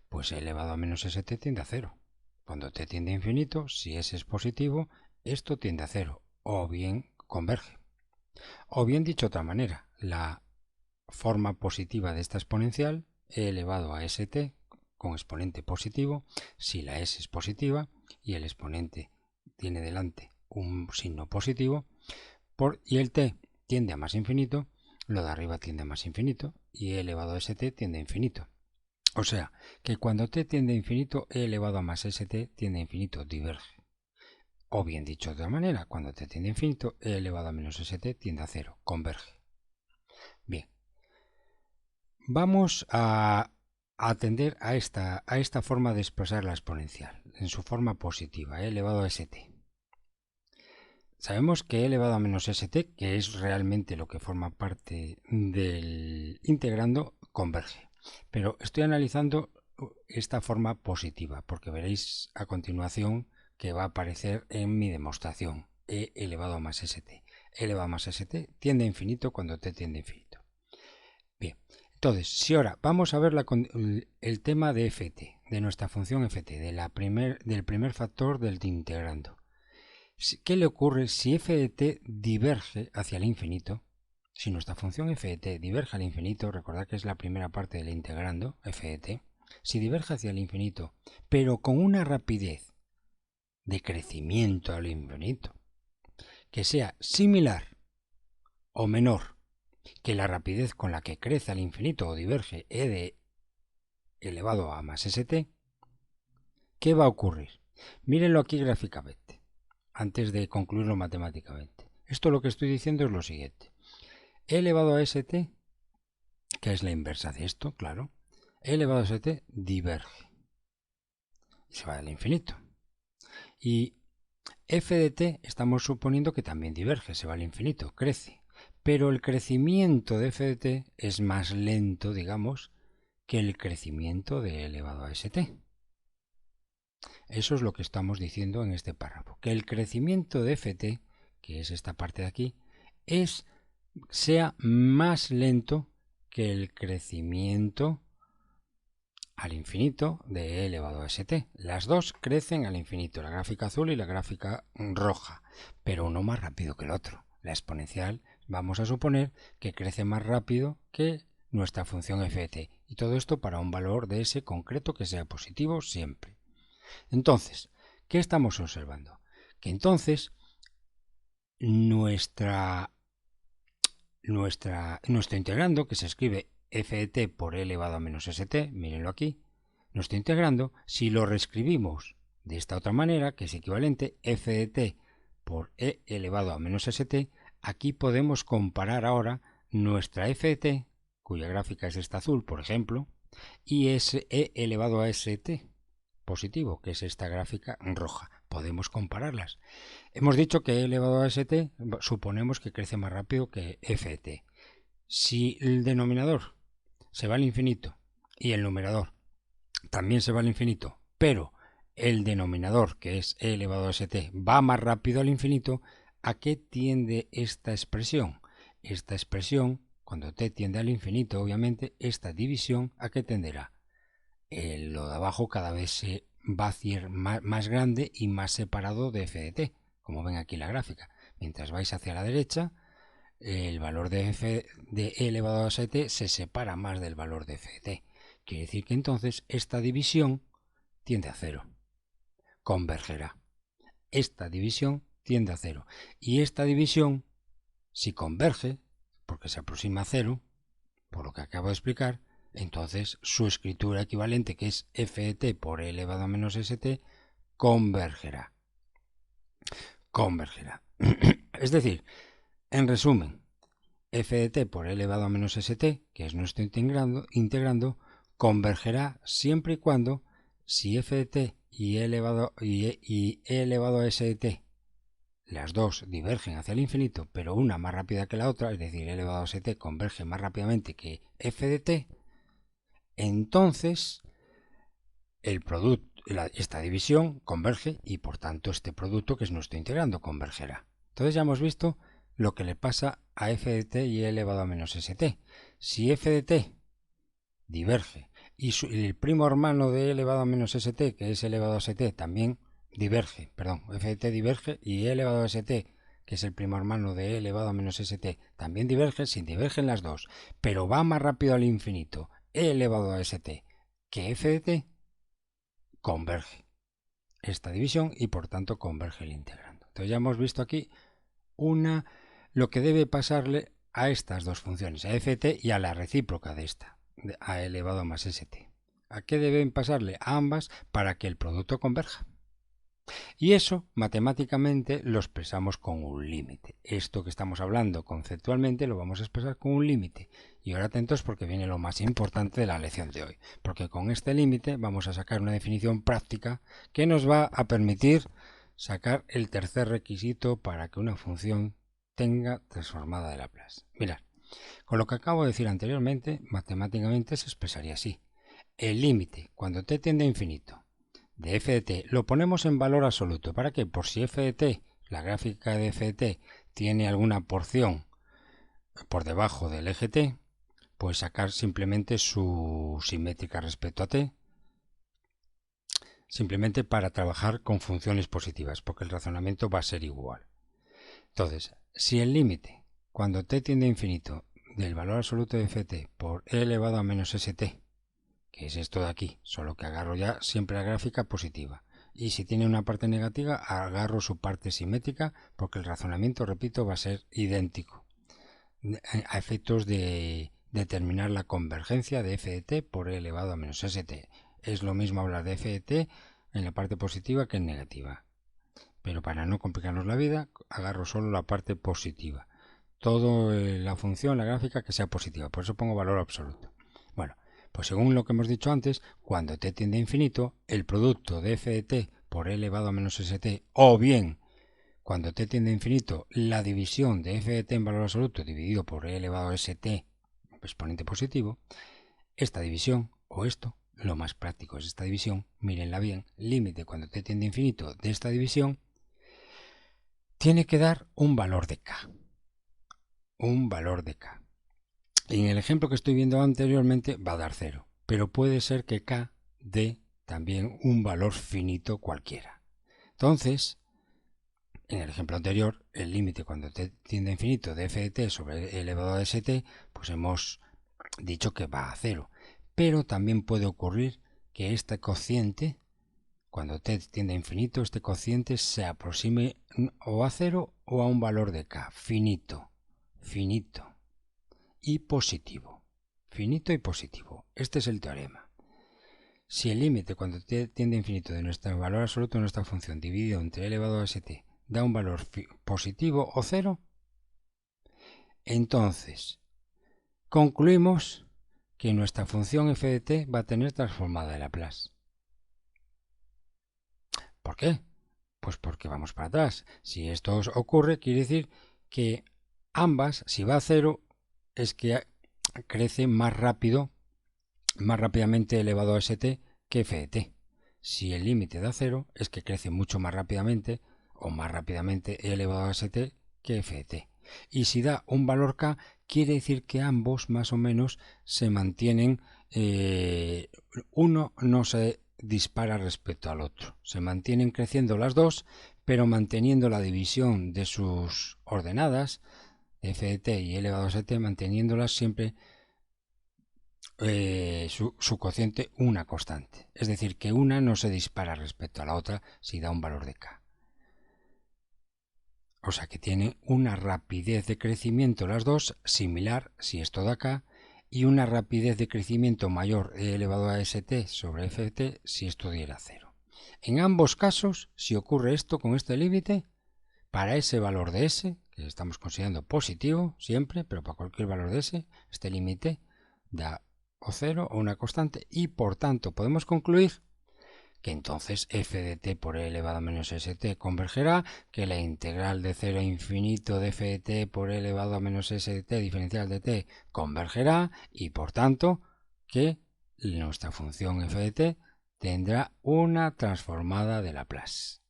Pues e elevado a menos st tiende a 0. Cuando t tiende a infinito, si s es positivo, esto tiende a 0, o bien converge. O bien dicho de otra manera, la forma positiva de esta exponencial, e elevado a st con exponente positivo, si la s es positiva y el exponente tiene delante un signo positivo, y el t tiende a más infinito, lo de arriba tiende a más infinito y e elevado a st tiende a infinito. O sea, que cuando t tiende a infinito, e elevado a más st tiende a infinito, diverge. O bien dicho de otra manera, cuando t tiende a infinito, e elevado a menos st tiende a 0, converge. Bien, vamos a atender a esta forma de expresar la exponencial, en su forma positiva, e elevado a st. Sabemos que e elevado a menos st, que es realmente lo que forma parte del integrando, converge. Pero estoy analizando esta forma positiva, porque veréis a continuación que va a aparecer en mi demostración, e elevado a más st. E elevado a más st tiende a infinito cuando t tiende a infinito. Bien, entonces, si ahora vamos a ver el tema de ft, de nuestra función ft, del primer factor del integrando. ¿Qué le ocurre si f de t diverge hacia el infinito? Si nuestra función f de t diverge al infinito, recordad que es la primera parte del integrando, f de t, si diverge hacia el infinito, pero con una rapidez de crecimiento al infinito, que sea similar o menor que la rapidez con la que crece al infinito o diverge e de elevado a más st, ¿qué va a ocurrir? Mírenlo aquí gráficamente, antes de concluirlo matemáticamente. Esto lo que estoy diciendo es lo siguiente. E elevado a st, que es la inversa de esto, claro, e elevado a st diverge y se va al infinito. Y f de t estamos suponiendo que también diverge, se va al infinito, crece. Pero el crecimiento de f de t es más lento, digamos, que el crecimiento de e elevado a st. Eso es lo que estamos diciendo en este párrafo, que el crecimiento de ft, que es esta parte de aquí, sea más lento que el crecimiento al infinito de e elevado a st. Las dos crecen al infinito, la gráfica azul y la gráfica roja, pero uno más rápido que el otro. La exponencial vamos a suponer que crece más rápido que nuestra función f de t, y todo esto para un valor de s concreto que sea positivo siempre. Entonces, ¿qué estamos observando? Que entonces nuestro integrando, que se escribe f de t por e elevado a menos st, mírenlo aquí, nuestro integrando, si lo reescribimos de esta otra manera, que es equivalente f de t por e elevado a menos st, aquí podemos comparar ahora nuestra f de t, cuya gráfica es esta azul, por ejemplo, y ese e elevado a st positivo, que es esta gráfica roja. Podemos compararlas. Hemos dicho que e elevado a st suponemos que crece más rápido que f de t. Si el denominador se va al infinito y el numerador también se va al infinito, pero el denominador, que es e elevado a st, va más rápido al infinito, ¿a qué tiende esta expresión? Esta expresión, cuando t tiende al infinito, obviamente, esta división, ¿a qué tenderá? Lo de abajo cada vez se va a hacer más grande y más separado de f de t, como ven aquí en la gráfica. Mientras vais hacia la derecha, el valor de f de e elevado a st se separa más del valor de f de t. Quiere decir que entonces esta división tiende a cero, convergerá. Esta división tiende a cero. Y esta división, si converge, porque se aproxima a cero, por lo que acabo de explicar, entonces su escritura equivalente, que es f de t por e elevado a menos st, convergerá. Convergerá. Es decir, en resumen, f de t por e elevado a menos st, que es nuestro integrando, convergerá siempre y cuando, si f de t y e elevado a st, las dos divergen hacia el infinito, pero una más rápida que la otra, es decir, e elevado a st converge más rápidamente que f de t, entonces esta división converge y por tanto este producto, que es nuestro integrando, convergerá. Entonces ya hemos visto lo que le pasa a f de t y e elevado a menos st. Si f de t diverge y el primo hermano de e elevado a menos st, que es e elevado a st, también diverge, f de t diverge y e elevado a st, que es el primo hermano de e elevado a menos st, también diverge, si divergen las dos, pero va más rápido al infinito e elevado a st que f de t, converge esta división y por tanto converge el integrando. Entonces ya hemos visto aquí lo que debe pasarle a estas dos funciones, a f de t y a la recíproca de esta, a elevado a más st. ¿A qué deben pasarle? A ambas para que el producto converja. Y eso matemáticamente lo expresamos con un límite. Esto que estamos hablando conceptualmente lo vamos a expresar con un límite. Y ahora atentos porque viene lo más importante de la lección de hoy. Porque con este límite vamos a sacar una definición práctica que nos va a permitir sacar el tercer requisito para que una función tenga transformada de Laplace. Mirad, con lo que acabo de decir anteriormente, matemáticamente se expresaría así. El límite, cuando t tiende a infinito, de f de t lo ponemos en valor absoluto. ¿Para qué? Por si f de t, la gráfica de f de t, tiene alguna porción por debajo del eje t, pues sacar simplemente su simétrica respecto a t. simplemente para trabajar con funciones positivas, porque el razonamiento va a ser igual. Entonces, si el límite, cuando t tiende a infinito, del valor absoluto de ft por e elevado a menos st, que es esto de aquí, solo que agarro ya siempre la gráfica positiva. Y si tiene una parte negativa, agarro su parte simétrica, porque el razonamiento, repito, va a ser idéntico a efectos de determinar la convergencia de f de t por e elevado a menos st. Es lo mismo hablar de f de t en la parte positiva que en negativa. Pero para no complicarnos la vida, agarro solo la parte positiva. Toda la función, la gráfica, que sea positiva. Por eso pongo valor absoluto. Bueno, pues según lo que hemos dicho antes, cuando t tiende a infinito, el producto de f de t por e elevado a menos st, o bien, cuando t tiende a infinito, la división de f de t en valor absoluto dividido por e elevado a st, exponente positivo, esta división, o esto, lo más práctico es esta división, mírenla bien, límite cuando t tiende a infinito de esta división, tiene que dar un valor de k. Un valor de k. En el ejemplo que estoy viendo anteriormente va a dar 0, pero puede ser que k dé también un valor finito cualquiera. Entonces, en el ejemplo anterior, el límite cuando t tiende a infinito de f de t sobre e elevado a st, pues hemos dicho que va a 0. Pero también puede ocurrir que este cociente, cuando t tiende a infinito, este cociente se aproxime o a 0 o a un valor de k, finito y positivo. Finito y positivo. Este es el teorema. Si el límite cuando t tiende a infinito de nuestro valor absoluto de nuestra función dividido entre e elevado a st da un valor positivo o 0, entonces concluimos que nuestra función f de t va a tener transformada de Laplace. ¿Por qué? Pues porque vamos para atrás. Si esto ocurre, quiere decir que ambas, si va a 0, es que crece más rápidamente elevado a st que f de t. Si el límite da 0, es que crece mucho más rápidamente o más rápidamente e elevado a st que f de t. Y si da un valor k, quiere decir que ambos más o menos se mantienen, uno no se dispara respecto al otro. Se mantienen creciendo las dos, pero manteniendo la división de sus ordenadas, f de t y e elevado a st, manteniéndolas siempre su cociente una constante. Es decir, que una no se dispara respecto a la otra si da un valor de k. O sea que tiene una rapidez de crecimiento las dos similar si esto da k, y una rapidez de crecimiento mayor e elevado a st sobre f de t si esto diera 0. En ambos casos, si ocurre esto con este límite, para ese valor de s, que estamos considerando positivo siempre, pero para cualquier valor de s, este límite da o 0 o una constante, y por tanto podemos concluir que entonces f de t por e elevado a menos st convergerá, que la integral de 0 a infinito de f de t por e elevado a menos st diferencial de t convergerá, y por tanto que nuestra función f de t tendrá una transformada de Laplace.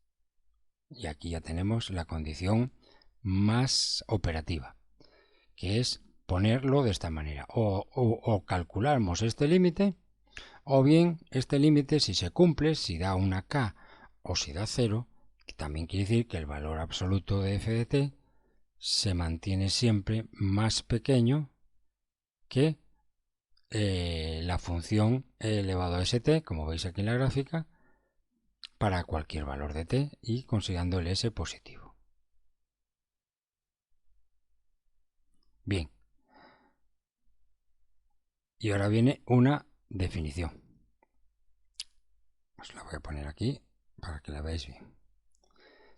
Y aquí ya tenemos la condición más operativa, que es ponerlo de esta manera. O calculamos este límite, o bien este límite, si se cumple, si da una k o si da 0, que también quiere decir que el valor absoluto de f de t se mantiene siempre más pequeño que la función e elevado a st, como veis aquí en la gráfica, para cualquier valor de t y considerando el s positivo. Bien. Y ahora viene una definición. Os la voy a poner aquí para que la veáis bien.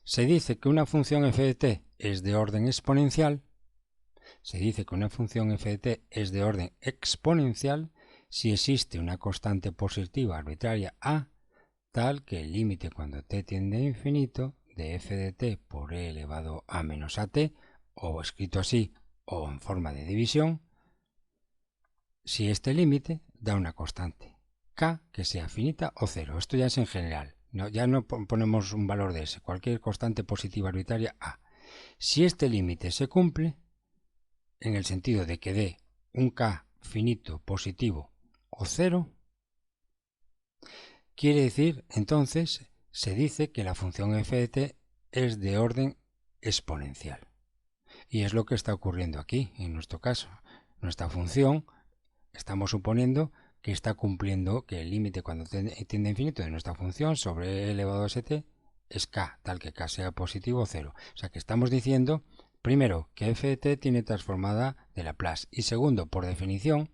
Se dice que una función f de t es de orden exponencial. Se dice que una función f de t es de orden exponencial si existe una constante positiva arbitraria a, tal que el límite cuando t tiende a infinito de f de t por e elevado a menos at, o escrito así o en forma de división, si este límite da una constante k que sea finita o 0. Esto ya es en general. Ya no ponemos un valor de s, cualquier constante positiva arbitraria a. Si este límite se cumple, en el sentido de que dé un k finito positivo o 0, Quiere decir, entonces, se dice que la función f de t es de orden exponencial. Y es lo que está ocurriendo aquí, en nuestro caso. Nuestra función, estamos suponiendo que está cumpliendo, que el límite cuando tiende a infinito de nuestra función sobre e elevado a st es k, tal que k sea positivo o cero. O sea que estamos diciendo, primero, que f de t tiene transformada de Laplace, y segundo, por definición,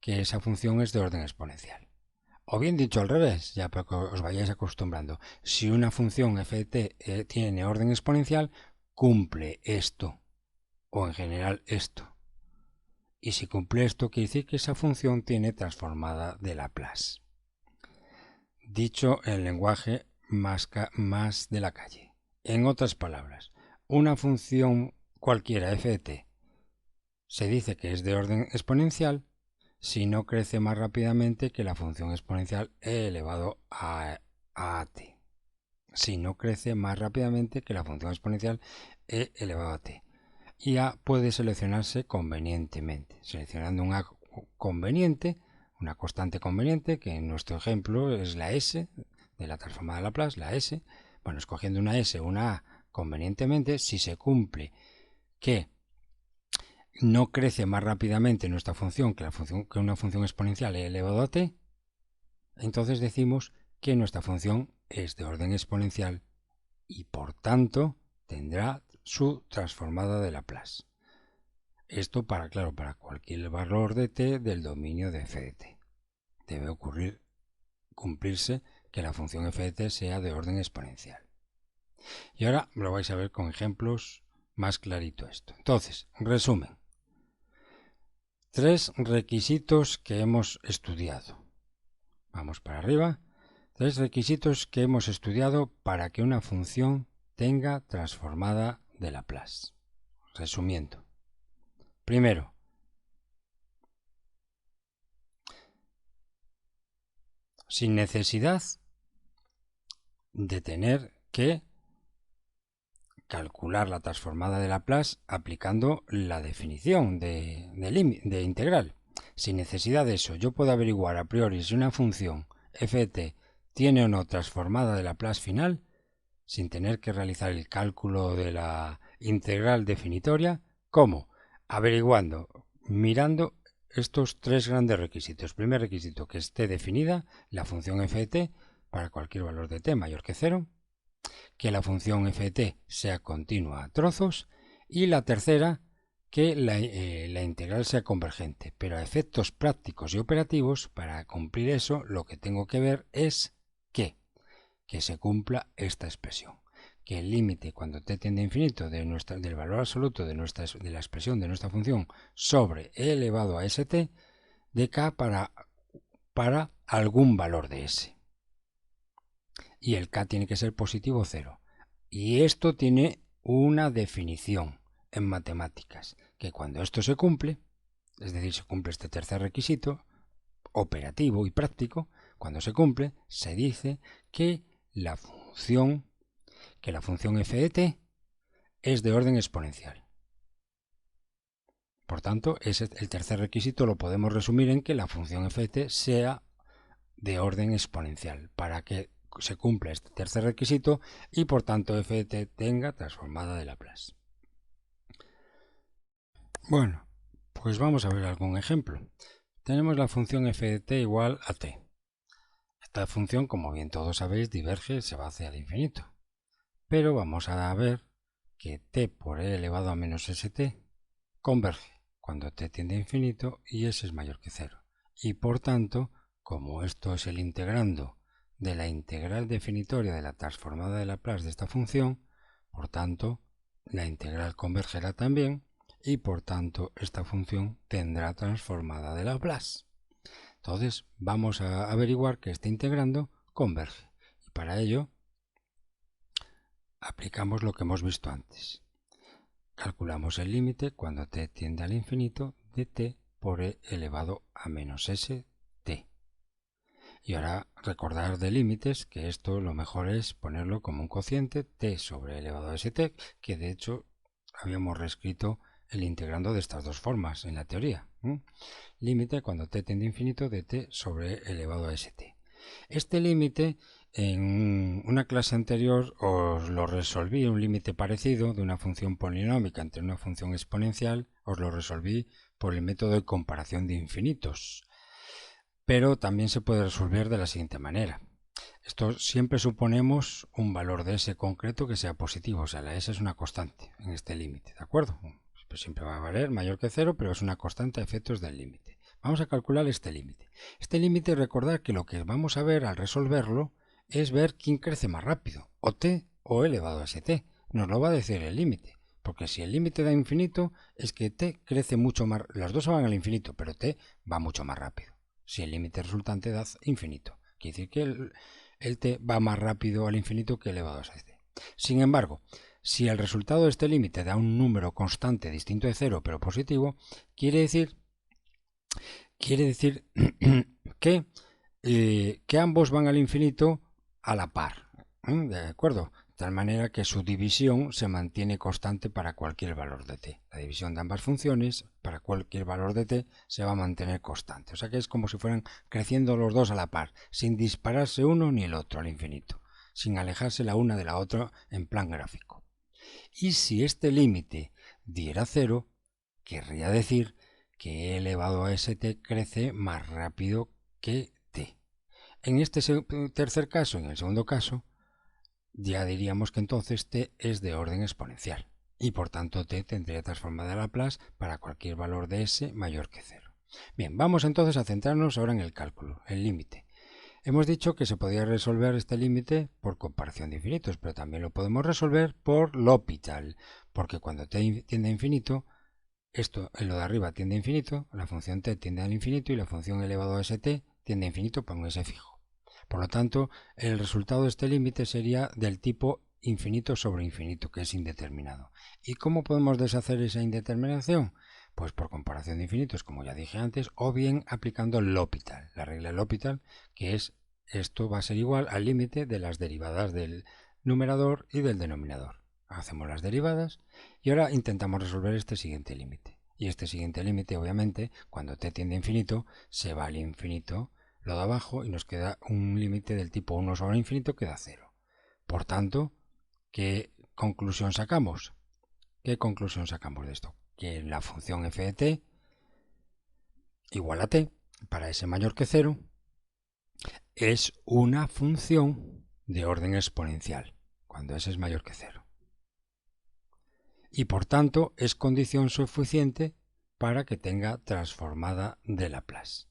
que esa función es de orden exponencial. O bien dicho al revés, ya para que os vayáis acostumbrando, si una función f de t tiene orden exponencial, cumple esto, o en general esto. Y si cumple esto, quiere decir que esa función tiene transformada de Laplace. Dicho en lenguaje más de la calle. En otras palabras, una función cualquiera f de t se dice que es de orden exponencial si no crece más rápidamente que la función exponencial e elevado a t. Si no crece más rápidamente que la función exponencial e elevado a t. Y A puede seleccionarse convenientemente, seleccionando un A conveniente, una constante conveniente, que en nuestro ejemplo es la S, de la transformada de Laplace, la S. Bueno, escogiendo una S o una A convenientemente, si se cumple que no crece más rápidamente nuestra función que una función exponencial e elevado a t, entonces decimos que nuestra función es de orden exponencial y por tanto tendrá su transformada de Laplace. Esto para cualquier valor de t del dominio de f de t. Debe cumplirse que la función f de t sea de orden exponencial. Y ahora lo vais a ver con ejemplos más clarito esto. Entonces, resumen. 3 requisitos que hemos estudiado. Vamos para arriba. 3 requisitos que hemos estudiado para que una función tenga transformada de Laplace. Resumiendo. Primero, sin necesidad de tener que calcular la transformada de Laplace aplicando la definición de integral. Sin necesidad de eso, yo puedo averiguar a priori si una función f de t tiene o no transformada de Laplace final sin tener que realizar el cálculo de la integral definitoria. ¿Cómo? Averiguando, mirando estos 3 grandes requisitos. Primer requisito, que esté definida la función f de t para cualquier valor de t mayor que 0. Que la función f de t sea continua a trozos. Y la tercera, que la integral sea convergente. Pero a efectos prácticos y operativos, para cumplir eso, lo que tengo que ver es que se cumpla esta expresión. Que el límite cuando t tiende a infinito del valor absoluto de la expresión de nuestra función sobre e elevado a st de k para algún valor de s. Y el k tiene que ser positivo 0. Y esto tiene una definición en matemáticas, que cuando esto se cumple, es decir, se cumple este tercer requisito, operativo y práctico, cuando se cumple, se dice que la función f de t es de orden exponencial. Por tanto, el tercer requisito lo podemos resumir en que la función f de t sea de orden exponencial, para que se cumpla este tercer requisito y por tanto f de t tenga transformada de Laplace. Bueno, pues vamos a ver algún ejemplo. Tenemos la función f de t igual a t. Esta función, como bien todos sabéis, diverge, se va hacia el infinito. Pero vamos a ver que t por e elevado a menos st converge cuando t tiende a infinito y s es mayor que 0. Y por tanto, como esto es el integrando de la integral definitoria de la transformada de Laplace de esta función, por tanto, la integral convergerá también y por tanto esta función tendrá transformada de Laplace. Entonces vamos a averiguar que este integrando converge y para ello aplicamos lo que hemos visto antes. Calculamos el límite cuando t tiende al infinito de t por e elevado a menos st. Y ahora recordar de límites que esto lo mejor es ponerlo como un cociente t sobre e elevado a st, que de hecho habíamos reescrito el integrando de estas dos formas en la teoría. Límite cuando t tiende a infinito de t sobre e elevado a st. Este límite, en una clase anterior os lo resolví, un límite parecido de una función polinómica entre una función exponencial, os lo resolví por el método de comparación de infinitos. Pero también se puede resolver de la siguiente manera. Esto siempre suponemos un valor de s concreto que sea positivo, o sea, la s es una constante en este límite, ¿de acuerdo? Pues siempre va a valer mayor que 0, pero es una constante a efectos del límite. Vamos a calcular este límite. Este límite, recordad que lo que vamos a ver al resolverlo es ver quién crece más rápido, o t o elevado a st. Nos lo va a decir el límite, porque si el límite da infinito, es que t crece mucho más, las dos van al infinito, pero t va mucho más rápido. Si el límite resultante da infinito, quiere decir que el t va más rápido al infinito que elevado a st. Sin embargo, si el resultado de este límite da un número constante distinto de 0 pero positivo, quiere decir que ambos van al infinito a la par. ¿De acuerdo? De tal manera que su división se mantiene constante para cualquier valor de t. La división de ambas funciones para cualquier valor de t se va a mantener constante. O sea que es como si fueran creciendo los dos a la par, sin dispararse uno ni el otro al infinito, sin alejarse la una de la otra en plan gráfico. Y si este límite diera 0, querría decir que e elevado a st crece más rápido que t. En este tercer caso, en el segundo caso, ya diríamos que entonces t es de orden exponencial y por tanto t tendría transformada a Laplace para cualquier valor de s mayor que 0. Bien, vamos entonces a centrarnos ahora en el cálculo, el límite. Hemos dicho que se podía resolver este límite por comparación de infinitos, pero también lo podemos resolver por L'Hopital, porque cuando t tiende a infinito, esto en lo de arriba tiende a infinito, la función t tiende al infinito y la función elevado a st tiende a infinito por un s fijo. Por lo tanto, el resultado de este límite sería del tipo infinito sobre infinito, que es indeterminado. ¿Y cómo podemos deshacer esa indeterminación? Pues por comparación de infinitos, como ya dije antes, o bien aplicando L'Hopital, la regla de L'Hopital, que es esto va a ser igual al límite de las derivadas del numerador y del denominador. Hacemos las derivadas y ahora intentamos resolver este siguiente límite. Y este siguiente límite, obviamente, cuando t tiende a infinito, se va al infinito lo de abajo y nos queda un límite del tipo 1 sobre infinito que da 0. Por tanto, ¿qué conclusión sacamos? ¿Qué conclusión sacamos de esto? Que la función f de t igual a t para s mayor que 0 es una función de orden exponencial cuando s es mayor que 0. Y por tanto es condición suficiente para que tenga transformada de Laplace.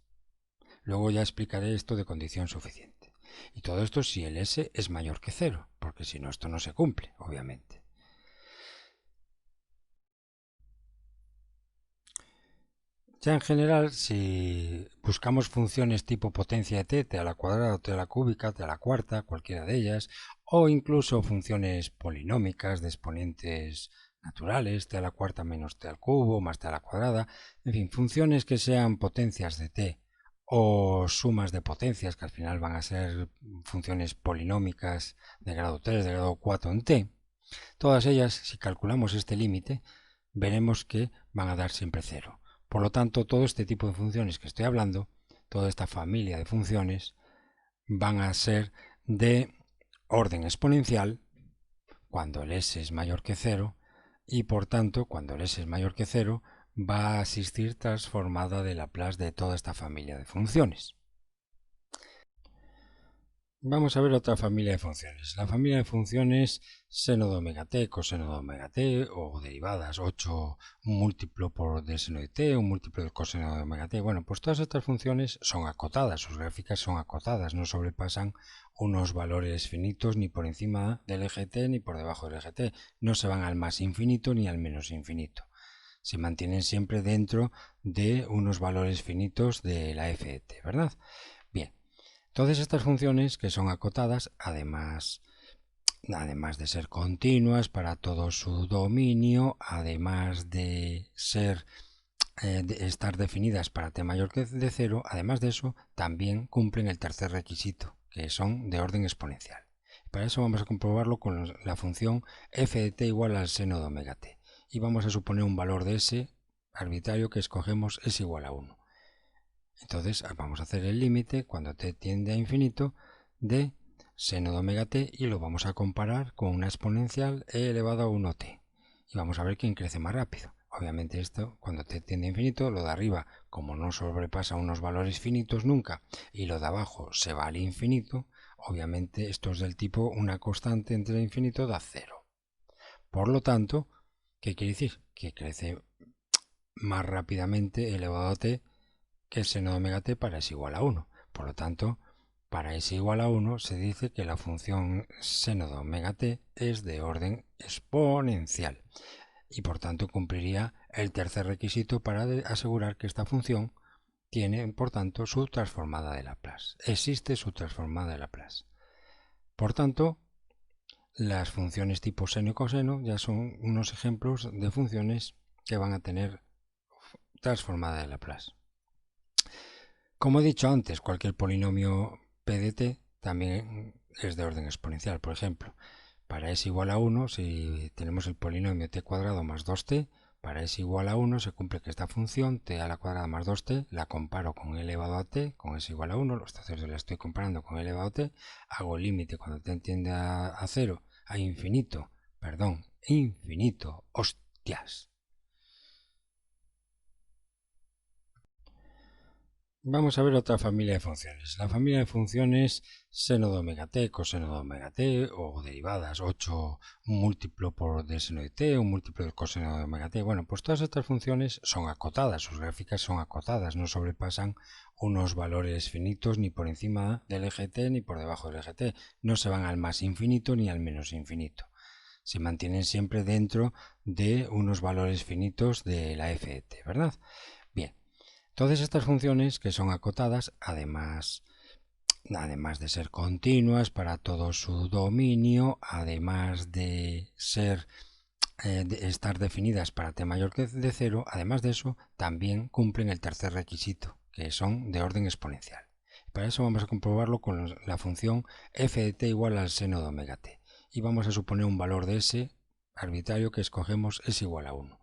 Luego ya explicaré esto de condición suficiente. Y todo esto si el s es mayor que 0, porque si no esto no se cumple, obviamente. Ya en general, si buscamos funciones tipo potencia de t, t a la cuadrada, o t a la cúbica, t a la cuarta, cualquiera de ellas, o incluso funciones polinómicas de exponentes naturales, t a la cuarta menos t al cubo, más t a la cuadrada, en fin, funciones que sean potencias de t o sumas de potencias que al final van a ser funciones polinómicas de grado 3, de grado 4 en t, todas ellas, si calculamos este límite, veremos que van a dar siempre 0. Por lo tanto, todo este tipo de funciones que estoy hablando, toda esta familia de funciones, van a ser de orden exponencial cuando el s es mayor que 0 y por tanto, cuando el s es mayor que 0, va a existir transformada de Laplace de toda esta familia de funciones. Vamos a ver otra familia de funciones. La familia de funciones seno de omega t, coseno de omega t o derivadas 8, un múltiplo por de seno de t, un múltiplo del coseno de omega t. Bueno, pues todas estas funciones son acotadas, sus gráficas son acotadas, no sobrepasan unos valores finitos ni por encima del eje t ni por debajo del eje t. No se van al más infinito ni al menos infinito. Se mantienen siempre dentro de unos valores finitos de la f de t, ¿verdad? Bien. Todas estas funciones que son acotadas, además de ser continuas para todo su dominio, además de estar definidas para t mayor que de 0, además de eso, también cumplen el tercer requisito, que son de orden exponencial. Para eso vamos a comprobarlo con la función f de t igual al seno de omega t. Y vamos a suponer un valor de s arbitrario que escogemos es igual a 1. Entonces vamos a hacer el límite cuando t tiende a infinito de seno de omega t y lo vamos a comparar con una exponencial e elevado a 1t. Y vamos a ver quién crece más rápido. Obviamente esto, cuando t tiende a infinito, lo de arriba, como no sobrepasa unos valores finitos nunca, y lo de abajo se va al infinito, obviamente esto es del tipo una constante entre el infinito da 0. Por lo tanto, ¿qué quiere decir? Que crece más rápidamente elevado a t que el seno de omega t para s igual a 1. Por lo tanto, para s igual a 1 se dice que la función seno de omega t es de orden exponencial y por tanto cumpliría el tercer requisito para asegurar que esta función tiene, por tanto, su transformada de Laplace. Existe su transformada de Laplace. Por tanto, las funciones tipo seno y coseno ya son unos ejemplos de funciones que van a tener transformada de Laplace. Como he dicho antes, cualquier polinomio p de t también es de orden exponencial. Por ejemplo, para s igual a 1, si tenemos el polinomio t cuadrado más 2t, para s igual a 1 se cumple que esta función t a la cuadrada más 2t la comparo con e elevado a t, con s igual a 1, entonces la estoy comparando con e elevado a t, hago el límite cuando t tiende a 0, a infinito, hostias. Vamos a ver otra familia de funciones. La familia de funciones seno de omega t, coseno de omega t o derivadas, 8, un múltiplo de seno de t, un múltiplo de coseno de omega t. Bueno, pues todas estas funciones son acotadas, sus gráficas son acotadas, no sobrepasan unos valores finitos ni por encima del eje t ni por debajo del eje t. No se van al más infinito ni al menos infinito. Se mantienen siempre dentro de unos valores finitos de la f de t, ¿verdad? Bien. Todas estas funciones que son acotadas, además de ser continuas para todo su dominio, además de estar definidas para t mayor que de 0, además de eso, también cumplen el tercer requisito, que son de orden exponencial. Para eso vamos a comprobarlo con la función f de t igual al seno de omega t. Y vamos a suponer un valor de s arbitrario que escogemos es igual a 1.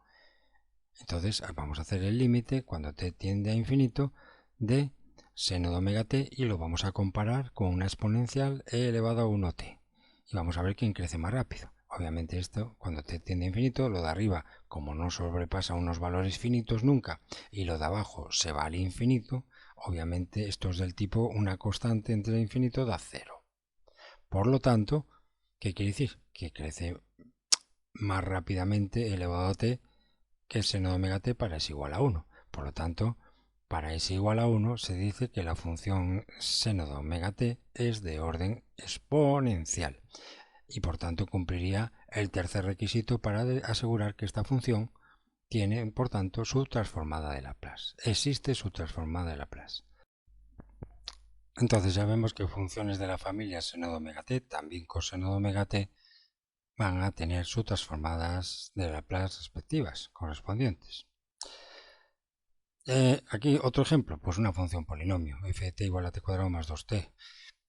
Entonces vamos a hacer el límite cuando t tiende a infinito de seno de omega t y lo vamos a comparar con una exponencial e elevado a 1t. Y vamos a ver quién crece más rápido. Obviamente esto, cuando t tiende a infinito, lo de arriba, como no sobrepasa unos valores finitos nunca, y lo de abajo se va al infinito, obviamente esto es del tipo una constante entre el infinito da 0. Por lo tanto, ¿qué quiere decir? Que crece más rápidamente elevado a t que el seno de omega t para s igual a 1. Por lo tanto, para s igual a 1 se dice que la función seno de omega t es de orden exponencial y por tanto cumpliría el tercer requisito para asegurar que esta función tiene, por tanto, su transformada de Laplace. Existe su transformada de Laplace. Entonces ya vemos que funciones de la familia seno de omega t, también coseno de omega t, van a tener sus transformadas de Laplace respectivas, correspondientes. Aquí otro ejemplo, pues una función polinomio, f de t igual a t cuadrado más 2t.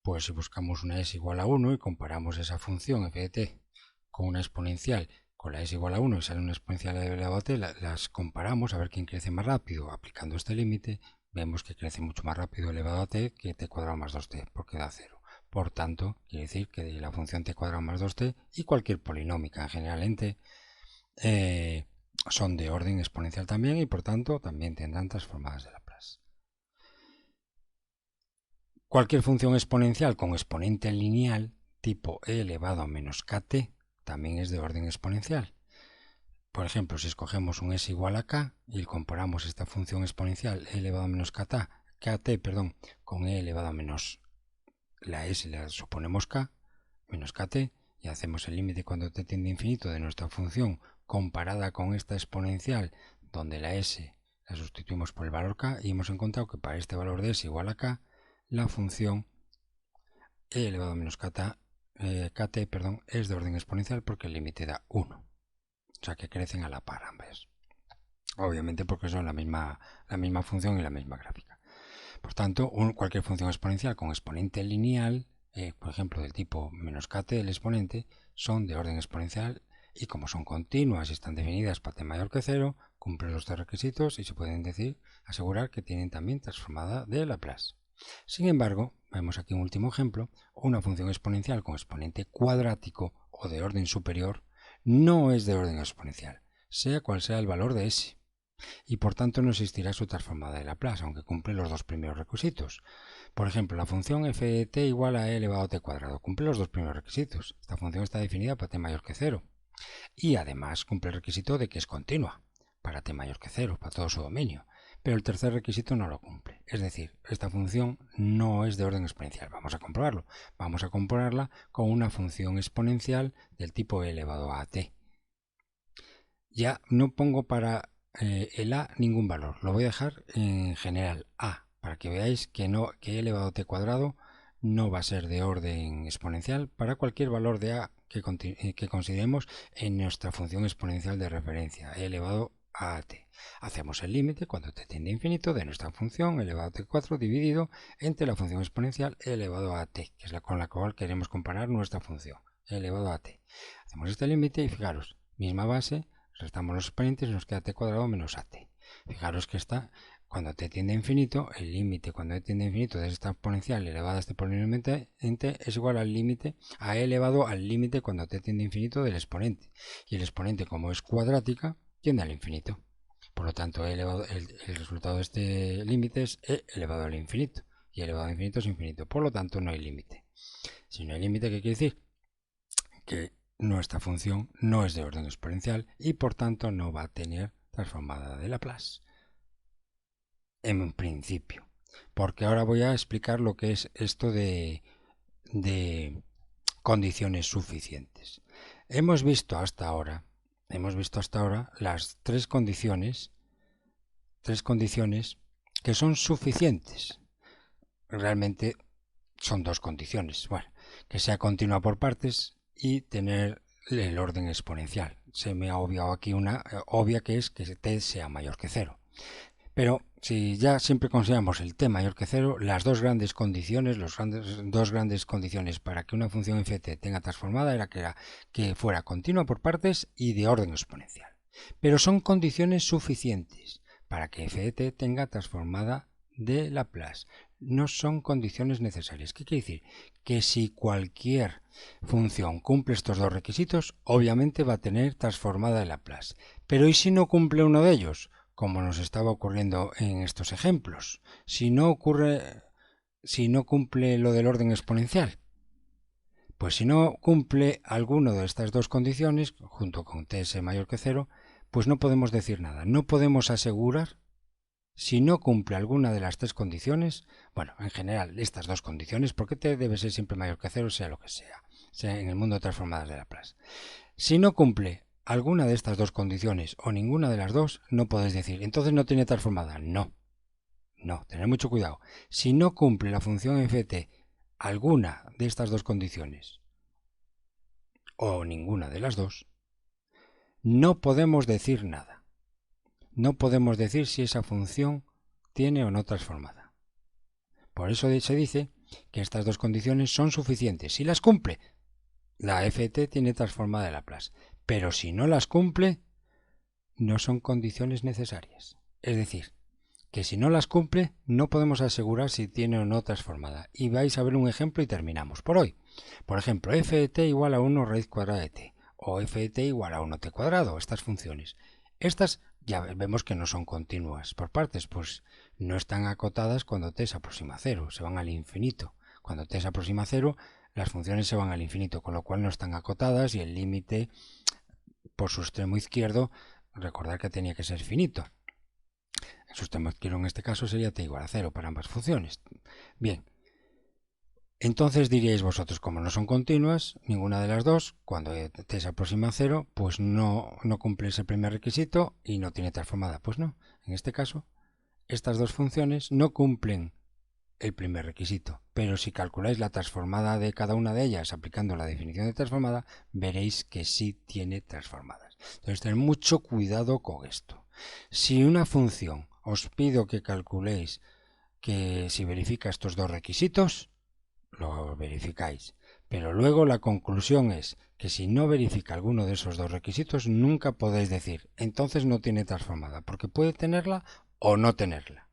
Pues si buscamos una s igual a 1 y comparamos esa función f de t con una exponencial con la s igual a 1 y sale una exponencial elevado a t, las comparamos a ver quién crece más rápido. Aplicando este límite, vemos que crece mucho más rápido elevado a t que t cuadrado más 2t, porque da 0. Por tanto, quiere decir que la función t cuadrado más 2t y cualquier polinómica en general en t son de orden exponencial también y por tanto también tendrán transformadas de Laplace. Cualquier función exponencial con exponente lineal tipo e elevado a menos kt también es de orden exponencial. Por ejemplo, si escogemos un s igual a k y comparamos esta función exponencial e elevado a menos kt con e elevado a menos la s la suponemos k menos kt y hacemos el límite cuando t tiende a infinito de nuestra función comparada con esta exponencial donde la s la sustituimos por el valor k y hemos encontrado que para este valor de s igual a k la función e elevado a menos kt es de orden exponencial porque el límite da 1. O sea que crecen a la par ambas. Obviamente porque son la misma función y la misma gráfica. Por tanto, cualquier función exponencial con exponente lineal, por ejemplo del tipo menos kt del exponente, son de orden exponencial y como son continuas y están definidas para t mayor que 0, cumple los dos requisitos y se pueden asegurar que tienen también transformada de Laplace. Sin embargo, vemos aquí un último ejemplo, una función exponencial con exponente cuadrático o de orden superior no es de orden exponencial, sea cual sea el valor de s, y por tanto no existirá su transformada de Laplace, aunque cumple los dos primeros requisitos. Por ejemplo, la función f de t igual a e elevado a t cuadrado cumple los dos primeros requisitos. Esta función está definida para t mayor que 0 y además cumple el requisito de que es continua para t mayor que 0, para todo su dominio. Pero el tercer requisito no lo cumple. Es decir, esta función no es de orden exponencial. Vamos a comprobarlo. Vamos a compararla con una función exponencial del tipo e elevado a t. Ya no pongo para el a ningún valor. Lo voy a dejar en general a, para que veáis que e elevado a t cuadrado no va a ser de orden exponencial para cualquier valor de a que consideremos en nuestra función exponencial de referencia, e elevado a t. Hacemos el límite cuando t tiende a infinito de nuestra función elevado a t4 dividido entre la función exponencial e elevado a t, que es la con la cual queremos comparar nuestra función, e elevado a t. Hacemos este límite y fijaros, misma base, restamos los exponentes y nos queda t cuadrado menos at. Fijaros que está cuando t tiende a infinito, el límite cuando t tiende a infinito de esta exponencial elevada a este polinomio en t es igual al límite a e elevado al límite cuando t tiende a infinito del exponente. Y el exponente, como es cuadrática, tiende al infinito. Por lo tanto, el resultado de este límite es e elevado al infinito. Y elevado al infinito es infinito. Por lo tanto, no hay límite. Si no hay límite, ¿qué quiere decir? Que nuestra función no es de orden exponencial y por tanto no va a tener transformada de Laplace. En principio. Porque ahora voy a explicar lo que es esto de condiciones suficientes. Hemos visto hasta ahora las tres condiciones que son suficientes. Realmente son dos condiciones. Bueno, que sea continua por partes y tener el orden exponencial. Se me ha obviado aquí una obvia, que es que t sea mayor que 0. Pero si ya siempre consideramos el t mayor que 0, las dos grandes condiciones, dos grandes condiciones para que una función f de t tenga transformada era que fuera continua por partes y de orden exponencial. Pero son condiciones suficientes para que f de t tenga transformada de Laplace. No son condiciones necesarias. ¿Qué quiere decir? Que si cualquier función cumple estos dos requisitos, obviamente va a tener transformada de Laplace. Pero ¿y si no cumple uno de ellos? Como nos estaba ocurriendo en estos ejemplos. Si no cumple lo del orden exponencial, pues si no cumple alguno de estas dos condiciones, junto con ts mayor que 0, pues no podemos decir nada. No podemos asegurar si no cumple alguna de las tres condiciones, bueno, en general estas dos condiciones, porque t debe ser siempre mayor que 0, sea lo que sea en el mundo de transformadas de Laplace. Si no cumple alguna de estas dos condiciones o ninguna de las dos, no podéis decir, entonces no tiene transformada. No, tened mucho cuidado. Si no cumple la función f de t alguna de estas dos condiciones o ninguna de las dos, no podemos decir nada. No podemos decir si esa función tiene o no transformada. Por eso se dice que estas dos condiciones son suficientes. Si las cumple, la f de t tiene transformada de Laplace. Pero si no las cumple, no son condiciones necesarias. Es decir, que si no las cumple, no podemos asegurar si tiene o no transformada. Y vais a ver un ejemplo y terminamos por hoy. Por ejemplo, f de t igual a 1 raíz cuadrada de t. O f de t igual a 1t cuadrado. Estas funciones. Estas ya vemos que no son continuas por partes, pues no están acotadas cuando t se aproxima a 0. Se van al infinito. Cuando t se aproxima a 0, las funciones se van al infinito, con lo cual no están acotadas y el límite por su extremo izquierdo, recordar que tenía que ser finito. El su extremo izquierdo en este caso sería t igual a 0 para ambas funciones. Bien, entonces diríais vosotros, como no son continuas, ninguna de las dos, cuando t se aproxima a 0, pues no cumple ese primer requisito y no tiene transformada. Pues no, en este caso, estas dos funciones no cumplen el primer requisito, pero si calculáis la transformada de cada una de ellas aplicando la definición de transformada, veréis que sí tiene transformadas. Entonces, tened mucho cuidado con esto. Si una función os pido que calculéis que si verifica estos dos requisitos, lo verificáis. Pero luego la conclusión es que si no verifica alguno de esos dos requisitos, nunca podéis decir, entonces no tiene transformada, porque puede tenerla o no tenerla.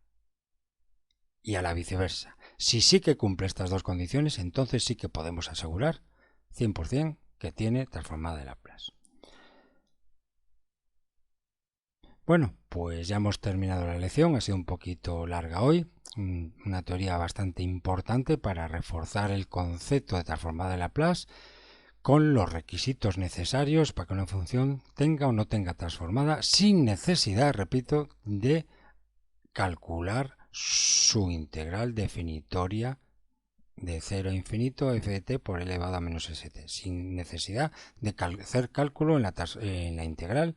Y a la viceversa. Si sí que cumple estas dos condiciones, entonces sí que podemos asegurar 100% que tiene transformada de Laplace. Bueno, pues ya hemos terminado la lección, ha sido un poquito larga hoy, una teoría bastante importante para reforzar el concepto de transformada de Laplace con los requisitos necesarios para que una función tenga o no tenga transformada sin necesidad, repito, de calcular su integral definitoria de 0 a infinito f de t por elevado a menos st, sin necesidad de hacer cálculo en la integral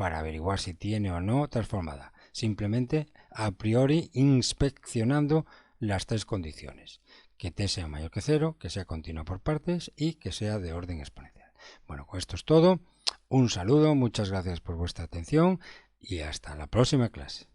para averiguar si tiene o no transformada, simplemente a priori inspeccionando las tres condiciones, que t sea mayor que 0, que sea continua por partes y que sea de orden exponencial. Bueno, con esto es todo, un saludo, muchas gracias por vuestra atención y hasta la próxima clase.